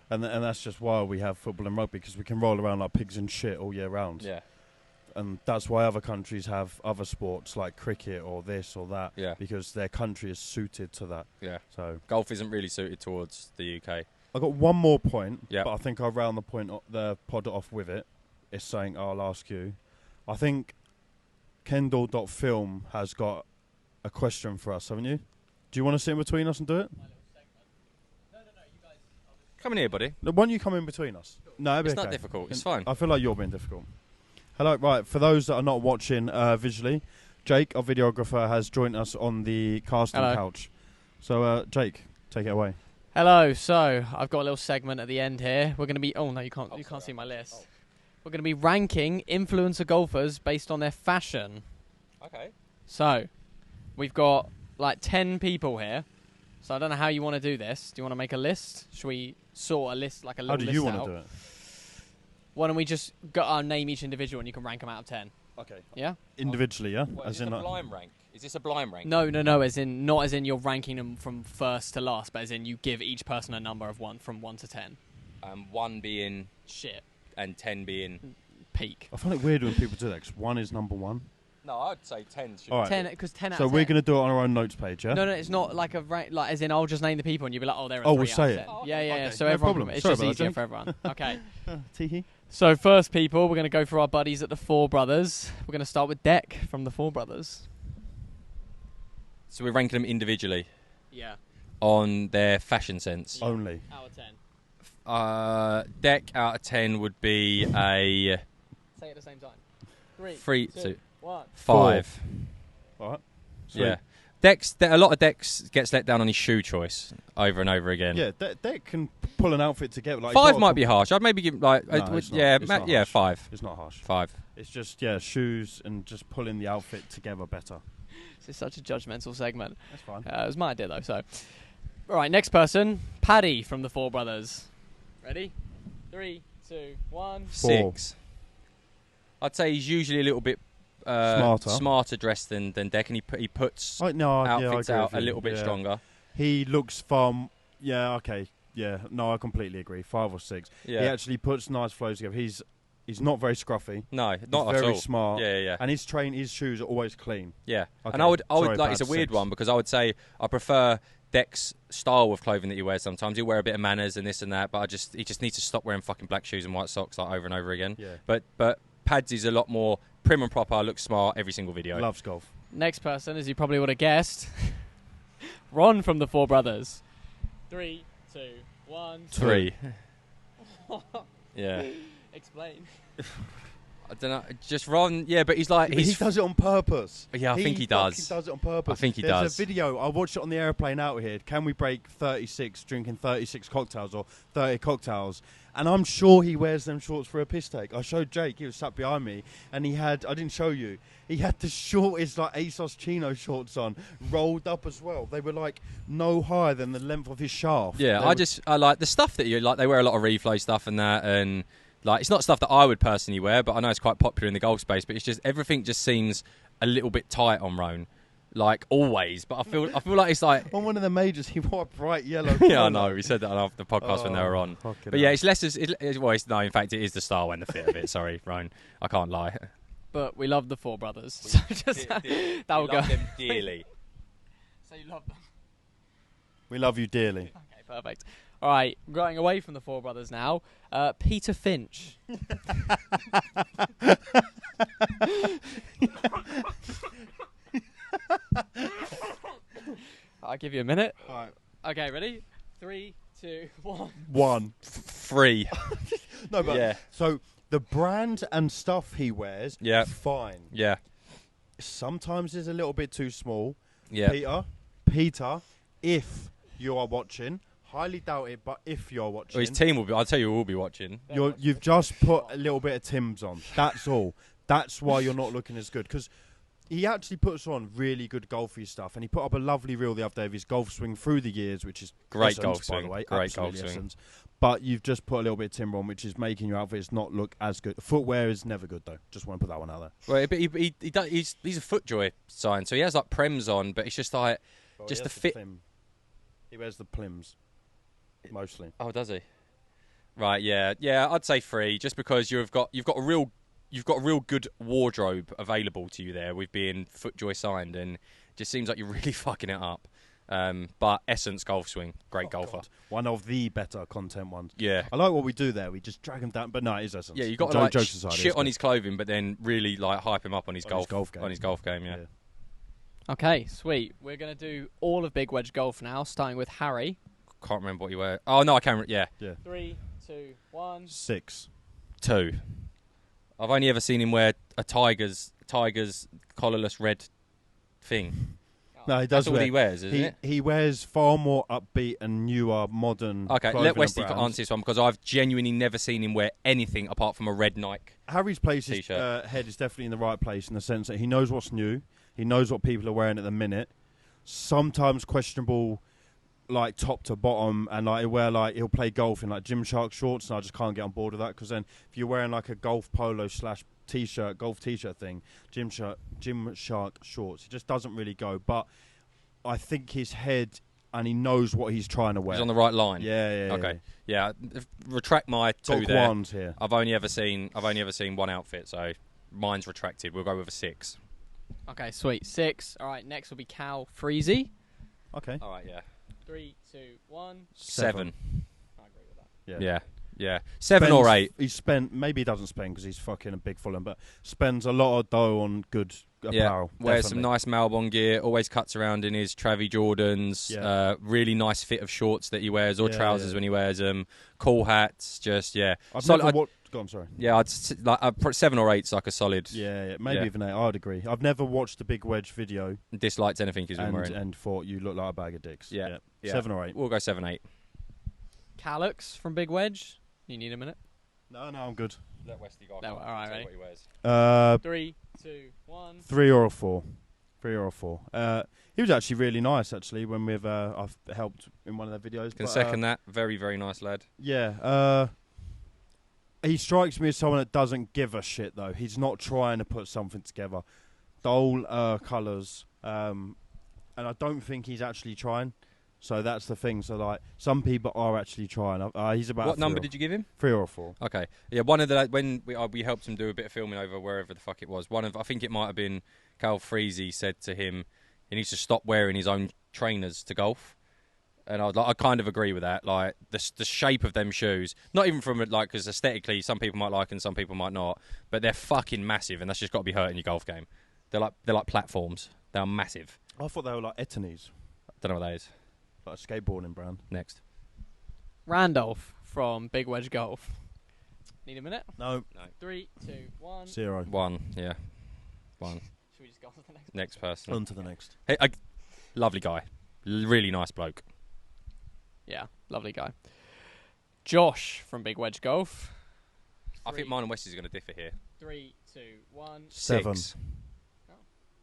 And that's just why we have football and rugby, because we can roll around like pigs in shit all year round. Yeah. And that's why other countries have other sports like cricket or this or that, because their country is suited to that. Yeah. So golf isn't really suited towards the UK. I've got one more point, but I think I'll round the pod off with it. It's saying, I'll ask you. I think Kendall.film has got a question for us, haven't you? Do you want to sit in between us and do it? No, you guys. Come in here, buddy. No, why don't you come in between us? No, it's not difficult. It's fine. I feel like you're being difficult. Hello, right, for those that are not watching visually, Jake, our videographer, has joined us on the casting couch. So, Jake, take it away. Hello, so I've got a little segment at the end here. We're going to be... Oh, no, you can't see my list. Oh. We're going to be ranking influencer golfers based on their fashion. Okay. So, we've got, like, 10 people here. So I don't know how you want to do this. Do you want to make a list? Should we sort a list, like a little list out? How do you want to do it? Why don't we just name each individual and you can rank them out of 10? Okay. Yeah? Individually, yeah? What, is this a blind rank? Is this a blind rank? No, as in, not as in you're ranking them from first to last, but as in you give each person a number of 1 from 1 to 10. 1 being... shit. And 10 being... peak. I find it weird when people do that, because 1 is number 1. No, I'd say 10 should be. Right. 10, because 10 out so of 10. we're going to do it on our own notes page, yeah? No, it's not like a rank, like as in I'll just name the people and you'll be like, oh, they're a 3 we'll say it. Oh, okay. Yeah. So no everyone, problem. It's Sorry just easier that, for everyone. Okay. Teehee. So first people, we're going to go for our buddies at the Four Brothers. We're going to start with Deck from the Four Brothers. So we're ranking them individually? Yeah. On their fashion sense? Yeah. Only. Out of 10. Deck out of 10 would be a... Say it at the same time. 3, 2, 1. 5. All right. Yeah. A lot of Decks gets let down on his shoe choice over and over again. Yeah, Deck can pull an outfit together. Like 5 might be harsh. I'd maybe give like... No, it's not harsh. 5. It's not harsh. 5. It's just, shoes and just pulling the outfit together better. This is such a judgmental segment. That's fine. It was my idea, though, so... All right, next person. Paddy from the Four Brothers. Ready? 3, 2, 1. 6. I'd say he's usually a little bit smarter dressed than Deck, and he puts outfits out a little bit stronger. He looks far... Yeah, okay. Yeah, no, I completely agree. 5 or 6. Yeah. He actually puts nice flows together. He's not very scruffy. No, not he's at all. Very smart. Yeah. And his shoes are always clean. Yeah. Okay. And I would like, it's a weird one, because I would say I prefer Deck's style of clothing that he wears sometimes. He'll wear a bit of manners and this and that, but he just needs to stop wearing fucking black shoes and white socks like over and over again. Yeah. But Pads is a lot more prim and proper, looks smart every single video. Loves golf. Next person, as you probably would have guessed, Ron from the Four Brothers. 3, 2, 1. 3. Yeah. Explain. I don't know. Just Ron. Yeah, but he's like He does it on purpose. Yeah, I think he does. He does it on purpose. I think he There's does. a video. I watched it on the airplane out here. Can we break 36 drinking 36 cocktails or 30 cocktails? And I'm sure he wears them shorts for a piss take. I showed Jake. He was sat behind me, and he had. I didn't show you. He had the shortest like ASOS chino shorts on, rolled up as well. They were like no higher than the length of his shaft. Yeah, I like the stuff that you like. They wear a lot of reflow stuff and that, and like it's not stuff that I would personally wear, but I know it's quite popular in the golf space. But it's just everything just seems a little bit tight on Roan, like always. But I feel like it's like on one of the majors he wore a bright yellow. Yeah, I know. We said that on the podcast when they were on. But yeah, it's less as no. In fact, it is the style and the fit of it. Sorry, Roan. I can't lie. But we love the four brothers. So just that will go. Love them dearly. So you love them. We love you dearly. Okay, perfect. All right, going away from the four brothers now. Peter Finch. I'll give you a minute. All right. Okay, ready? 3, 2, 1. 1. 3. No, but yeah. So the brand and stuff he wears, yeah, fine. Yeah. Sometimes it's a little bit too small. Yeah. Peter, if you are watching, highly doubt it, but if you're watching, well, his team will be. I'll tell you, we'll be watching. You've just put a little bit of Tim's on. That's all. That's why you're not looking as good, because he actually puts on really good golfy stuff, and he put up a lovely reel the other day of his golf swing through the years, which is great essence, golf swing, by the way, great golf swing. Essence. But you've just put a little bit of timber on, which is making your outfits not look as good. Footwear is never good though. Just want to put that one out there. Well, but he's a FootJoy sign, so he has like prems on, but it's just like just the fit. He wears the plims mostly. Oh, does he? Right, yeah. I'd say 3, just because you've got a real good wardrobe available to you there with being FootJoy signed, and it just seems like you're really fucking it up. But Essence golf swing, great golfer. God. One of the better content ones. Yeah. I like what we do there. We just drag him down, but no, it is Essence. Yeah, you got to like shit on his clothing, but then really like hype him up on his golf game. Yeah. Okay, sweet. We're gonna do all of Big Wedge Golf now, starting with Harry. Can't remember what you wear. Oh no, I can. Yeah. 3, 2, 1. 6. 2. I've only ever seen him wear a Tiger's collarless red thing. No, he does. That's all he wears, isn't it? He wears far more upbeat and newer, modern. Okay, let Westy answer this one, because I've genuinely never seen him wear anything apart from a red Nike. Harry's head is definitely in the right place in the sense that he knows what's new. He knows what people are wearing at the minute. Sometimes questionable, like top to bottom, and he'll play golf in like Gymshark shorts, and I just can't get on board with that, because then if you're wearing like a golf polo / t-shirt, golf t-shirt thing, Gymshark shorts, it just doesn't really go. But I think his head, and he knows what he's trying to wear. He's on the right line. Yeah. Okay. Yeah. Retract my 2 there. Ones here. I've only ever seen one outfit, so mine's retracted. We'll go with a 6. Okay, sweet. 6. All right, next will be Cal Freezy. Okay. All right, yeah. 3, 2, 1. 7. I agree with that. Yeah. 7 or 8. Maybe he doesn't spend because he's fucking a big Fulham, but spends a lot of dough on good apparel. Wears some nice Malbon gear, always cuts around in his Travi Jordans, really nice fit of shorts that he wears, or trousers when he wears them, cool hats, just, Go on, sorry. Yeah, I'd 7 or 8's like a solid. Yeah, maybe even 8. I'd agree. I've never watched the Big Wedge video. Disliked anything he's been wearing. And thought you look like a bag of dicks. Yeah. 7 or 8. We'll go 7, 8. Calix from Big Wedge. You need a minute? No, I'm good. Let Westy go. No, all right, ready? What he wears. 3, 2, 1. 3 or a 4. 3 or a 4. He was actually really nice, actually, when I've helped in one of their videos. Can second that. Very, very nice lad. Yeah. He strikes me as someone that doesn't give a shit, though. He's not trying to put something together. Dull colours. And I don't think he's actually trying. So that's the thing. So, like, some people are actually trying. He's about. What number did you give him? 3 or a 4. Okay. Yeah, one of the when we helped him do a bit of filming over wherever the fuck it was. I think it might have been Cal Freezy said to him he needs to stop wearing his own trainers to golf. And I kind of agree with that. Like the shape of them shoes, not even from like because aesthetically some people might like and some people might not, but they're fucking massive, and that's just got to be hurting your golf game. They're like platforms. They are massive. I thought they were like Etanis. Don't know what that is. Like a skateboarding brand. Next. Randolph from Big Wedge Golf. Need a minute? No. 3, 2, 1. 0. 1. Yeah. 1. Should we just go on to the Next person. On to the next. Hey, lovely guy. Really nice bloke. Yeah, lovely guy. Josh from Big Wedge Golf. I think mine and Westies are going to differ here. 3, 2, 1. 7. 6.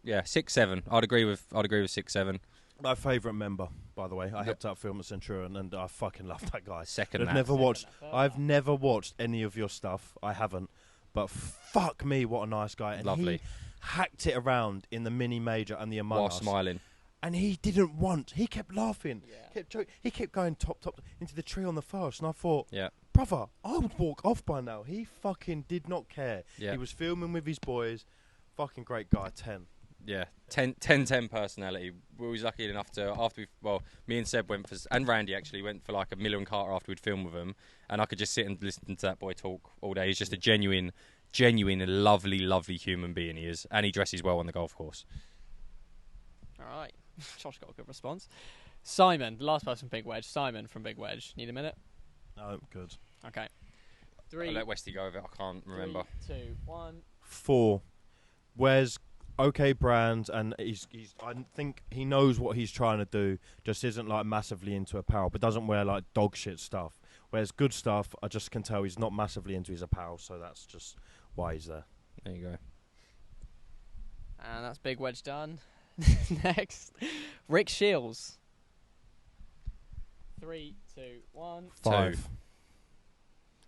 Yeah, 6, 7. I'd agree with 6, 7. My favourite member, by the way. I helped out film at Centurion, and I fucking love that guy. Second I've Matt. never watched. I've never watched any of your stuff. I haven't. But fuck me, what a nice guy! And Lovely. he hacked it around in the mini major and the Among While Us. smiling. And he didn't want. He kept laughing. Yeah. Kept joking. He kept going top into the tree on the first, and I thought, Yeah. brother, I would walk off by now. He fucking did not care. Yeah. He was filming with his boys. Fucking great guy. 10. Yeah, 10 personality. We was lucky enough to, me and Seb went for, and Randy actually went for like a Miller and Carter after we'd filmed with him, and I could just sit and listen to that boy talk all day. He's just a genuine, lovely human being he is, and he dresses well on the golf course. All right. Josh got a good response. Simon, the last person from Big Wedge. Simon from Big Wedge. Need a minute? No, good. Okay. I'll 3, let Westy go with it, I can't remember. 3, 2, 1. 4. Wears okay brands, and he's I think he knows what he's trying to do. Just isn't like massively into apparel, but doesn't wear like dog shit stuff. Wears good stuff. I just can tell he's not massively into his apparel, so that's just why he's there. There you go. And that's Big Wedge done. Next. Rick Shiels. 3, 2, 1. 5.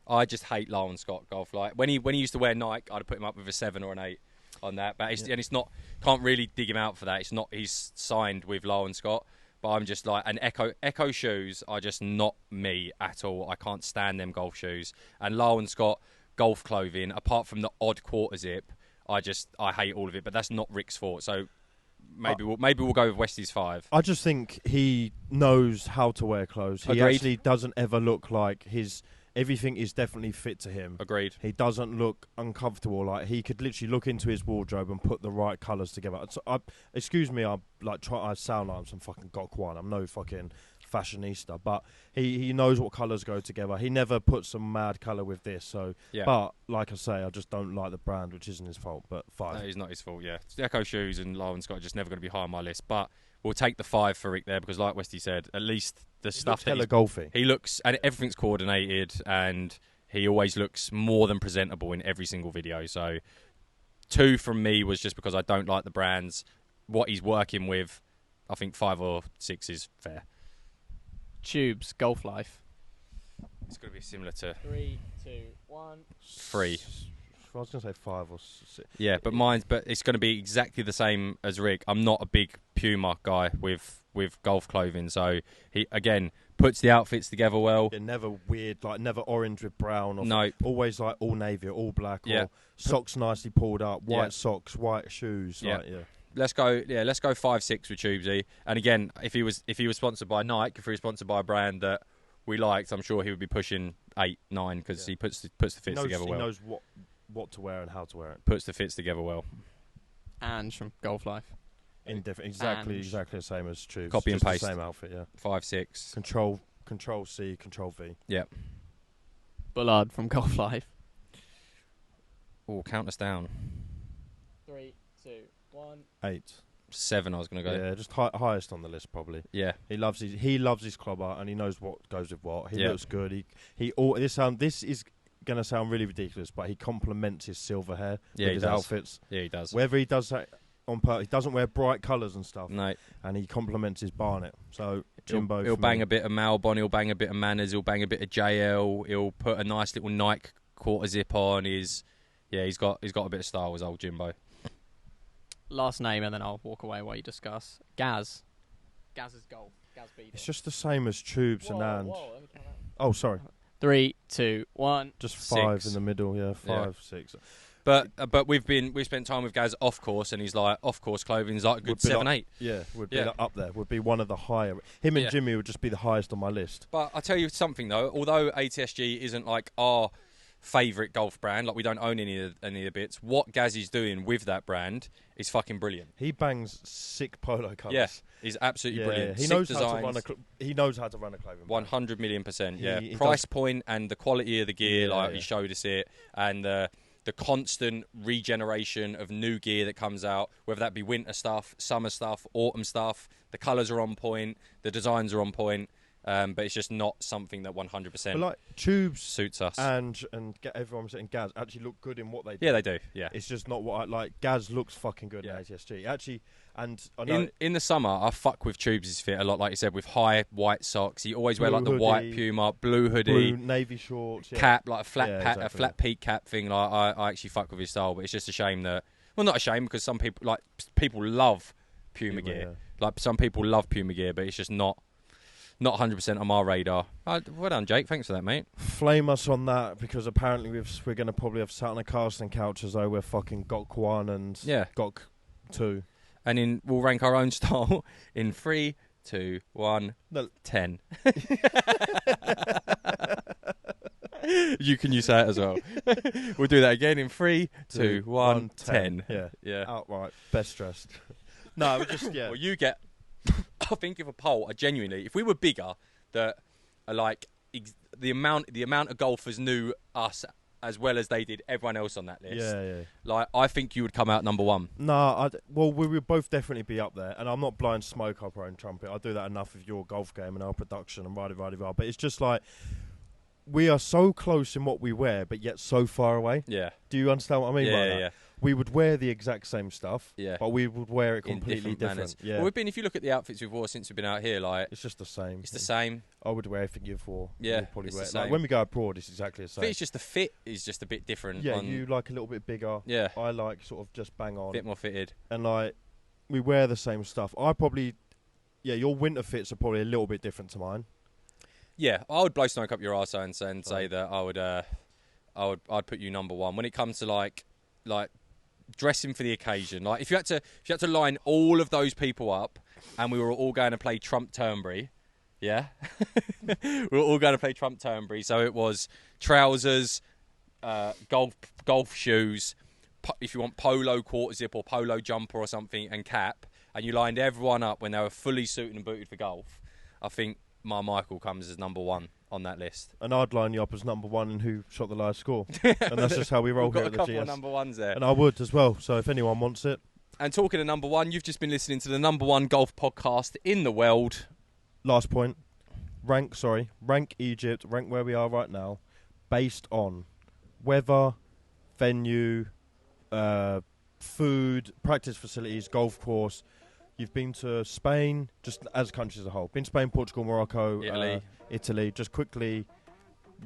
I just hate Lyle and Scott golf. Like when he used to wear Nike, I'd have put him up with a 7 or an 8 on that. But it's not, can't really dig him out for that. It's not, he's signed with Lyle and Scott. But I'm just like, and Echo shoes are just not me at all. I can't stand them golf shoes. And Lyle and Scott golf clothing, apart from the odd quarter zip, I hate all of it. But that's not Rick's fault. So maybe we'll go with Westy's 5. I just think he knows how to wear clothes. He Agreed. actually doesn't ever look like everything is definitely fit to him. Agreed. He doesn't look uncomfortable. Like he could literally look into his wardrobe and put the right colours together. So excuse me, I sound like I'm some fucking gokwan. I'm no fucking fashionista, but he knows what colours go together. He never puts some mad colour with this. So, Yeah. But like I say, I just don't like the brand, which isn't his fault. But 5. No, it's not his fault, yeah. The Echo shoes and Lyle and Scott are just never going to be high on my list. But we'll take the 5 for Rick there because, like Westy said, at least the stuff that hella golfy. he looks, and everything's coordinated, and he always looks more than presentable in every single video. So 2 from me was just because I don't like the brands, what he's working with. I think 5 or 6 is fair. Tubes, Golf Life. It's going to be similar to 3, 2, 1. 3. I was going to say 5 or 6. Yeah, but it's going to be exactly the same as Rick. I'm not a big Puma guy with golf clothing, so he again puts the outfits together well. Yeah, never weird, like never orange with brown. Or No. Always like all navy, or all black. Yeah. Or socks nicely pulled up, white Yeah. socks, white shoes. Yeah. Like, yeah. Let's go 5-6 with Tubesy. And again, if he was sponsored by Nike, if he was sponsored by a brand that we liked, I'm sure he would be pushing 8, 9 because he puts the fits together well. He knows what to wear and how to wear it. Puts the fits together well. And from Golf Life. Exactly the same as Tubes. Copy and Just paste. the same outfit. Yeah. 5-6. Control C, Control V. Yeah. Bullard from Golf Life. Oh, count us down. 3, 2, 1. 8. 7. I was going to go. Yeah, just highest on the list probably. Yeah. He loves his clubber and he knows what goes with what. He Yeah. looks good. This is going to sound really ridiculous, but he complements his silver hair Yeah, with he his does. outfits. Yeah, he does. Whether he does that on purpose, he doesn't wear bright colours and stuff, No. and he complements his Barnet. So Jimbo, He'll for bang me. a bit of Malbon, he'll bang a bit of Manners, he'll bang a bit of JL, he'll put a nice little Nike quarter zip on. He's got a bit of style as old Jimbo. Last name, and then I'll walk away while you discuss. Gaz. Gaz's golf. Gaz Beaver. It's just the same as Tubes and Ange. Let me count that. Oh, sorry, 3, 2, 1. just 5 6. in the middle. Yeah, 5, 6. But we've spent time with Gaz off course, and he's like off course clothing's like a good Would be 7, like- 8. Yeah, would be Yeah. like up there. Would be one of the higher. Him and Yeah. Jimmy would just be the highest on my list. But I'll tell you something though, although ATSG isn't like our favourite golf brand. Like, we don't own any of the bits. What Gaz is doing with that brand is fucking brilliant. He bangs sick polo colours. Yeah, he's absolutely brilliant. He Sick knows designs. how to run he knows how to run a clothing brand. 100 million %. Yeah, He price point and the quality of the gear, Yeah, like yeah. he showed us it, and the constant regeneration of new gear that comes out, whether that be winter stuff, summer stuff, autumn stuff. The colours are on point, the designs are on point, but it's just not something that 100% But like tubes suits us. and everyone saying Gaz actually look good in what they do. Yeah, they do. Yeah. It's just not what I like. Gaz looks fucking good Yeah. in ATSG. Actually, and I know In the summer, I fuck with Tubes' fit a lot, like you said, with high white socks. You always wear Blue like the hoodie, white Puma, blue hoodie, blue navy shorts, cap, like a flat Yeah, a exactly. flat peak cap thing. Like I actually fuck with his style, but it's just a shame that, well, not a shame, because some people love Puma gear. Yeah. Like, some people love Puma gear, but it's just not 100% on my radar. Well done, Jake. Thanks for that, mate. Flame us on that, because apparently we're going to probably have sat on a casting couch as though we're fucking Gok 1 and Yeah. Gok 2. And we'll rank our own style in 3, 2, 1, No. 10. You say it as well. We'll do that again in 3, 2, 1, 10. Yeah. Yeah. Outright. Best dressed. No, we just, yeah. Well, you get. I think if a poll, genuinely, if we were bigger, that like the amount of golfers knew us as well as they did everyone else on that list. Yeah. Like, I think you would come out number one. No, well, we would both definitely be up there, and I'm not blowing smoke up our own trumpet. I do that enough with your golf game and our production and rah. But it's just like, we are so close in what we wear, but yet so far away. Yeah. Do you understand what I mean by that? Yeah. We would wear the exact same stuff, Yeah. but we would wear it In completely different. manners. Yeah. Well, if you look at the outfits we've worn since we've been out here, like, It's just the same. it's the same. I would wear everything you've wore. Yeah, You'd probably it's wear the it. Like, same. when we go abroad, it's exactly the I same. think it's just the fit is just a bit different. Yeah, you like a little bit bigger. Yeah, I like sort of just bang a on. bit more fitted. And like, we wear the same stuff. Your winter fits are probably a little bit different to mine. Yeah, I would blow smoke up your arse and say that I'd put you number one when it comes to like dressing for the occasion. Like, if you had to line all of those people up, and we were all going to play Trump Turnberry, yeah, we were all going to play Trump Turnberry. So it was trousers, golf shoes, if you want polo quarter zip or polo jumper or something, and cap, and you lined everyone up when they were fully suited and booted for golf. I think my Michael comes as number one on that list. And I'd line you up as number one and who shot the lowest score. And that's just how we roll We've here got at a the couple of GS. number ones there. And I would as well. So if anyone wants it. And talking to number one, you've just been listening to the number one golf podcast in the world. Last point. Rank Egypt, rank where we are right now, based on weather, venue, food, practice facilities, golf course. You've been to Spain, just as countries as a whole. Been to Spain, Portugal, Morocco, Italy. Just quickly,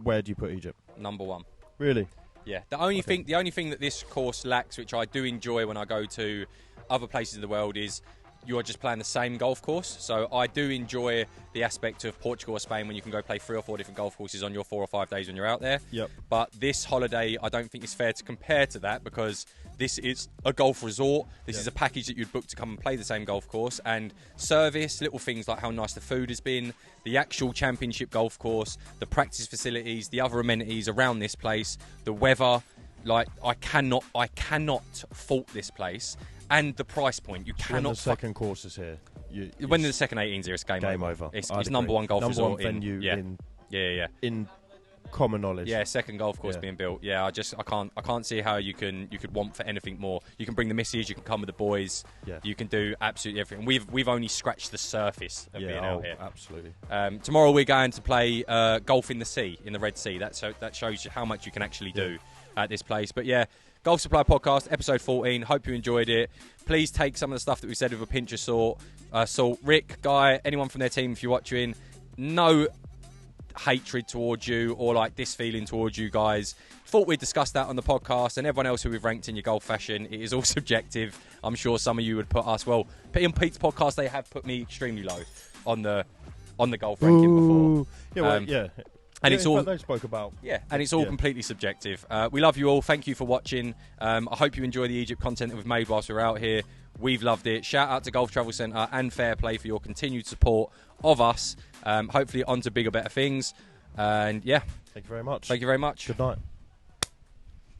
where do you put Egypt? Number one. Really? Yeah. The only thing that this course lacks, which I do enjoy when I go to other places in the world, is you are just playing the same golf course. So I do enjoy the aspect of Portugal or Spain when you can go play 3 or 4 different golf courses on your 4 or 5 days when you're out there. Yep. But this holiday, I don't think it's fair to compare to that, because this is a golf resort. This is a package that you'd book to come and play the same golf course. And service, little things like how nice the food has been, the actual championship golf course, the practice facilities, the other amenities around this place, the weather. Like, I cannot fault this place. And the price point, you cannot. When the second course is here. When the second 18's here, it's game over. It's number one golf number resort one venue in common knowledge. Yeah, second golf course being built. Yeah, I can't see how you could want for anything more. You can bring the missus, you can come with the boys. Yeah. You can do absolutely everything. We've only scratched the surface of being out here. Absolutely. Tomorrow we're going to play golf in the sea, in the Red Sea. That shows you how much you can actually do at this place. But yeah, Golf Supply Podcast, episode 14. Hope you enjoyed it. Please take some of the stuff that we said with a pinch of salt. Rick, Guy, anyone from their team, if you're watching, no hatred towards you or like this feeling towards you guys. Thought we'd discuss that on the podcast, and everyone else who we've ranked in your golf fashion, it is all subjective. I'm sure some of you would put us, well, in Pete's podcast, they have put me extremely low on the golf ranking before. And it's all they spoke about. Yeah, and it's all completely subjective. We love you all. Thank you for watching. I hope you enjoy the Egypt content that we've made whilst we're out here. We've loved it. Shout out to Golf Travel Centre and Fair Play for your continued support of us. Hopefully on to bigger, better things. And yeah. Thank you very much. Thank you very much. Good night.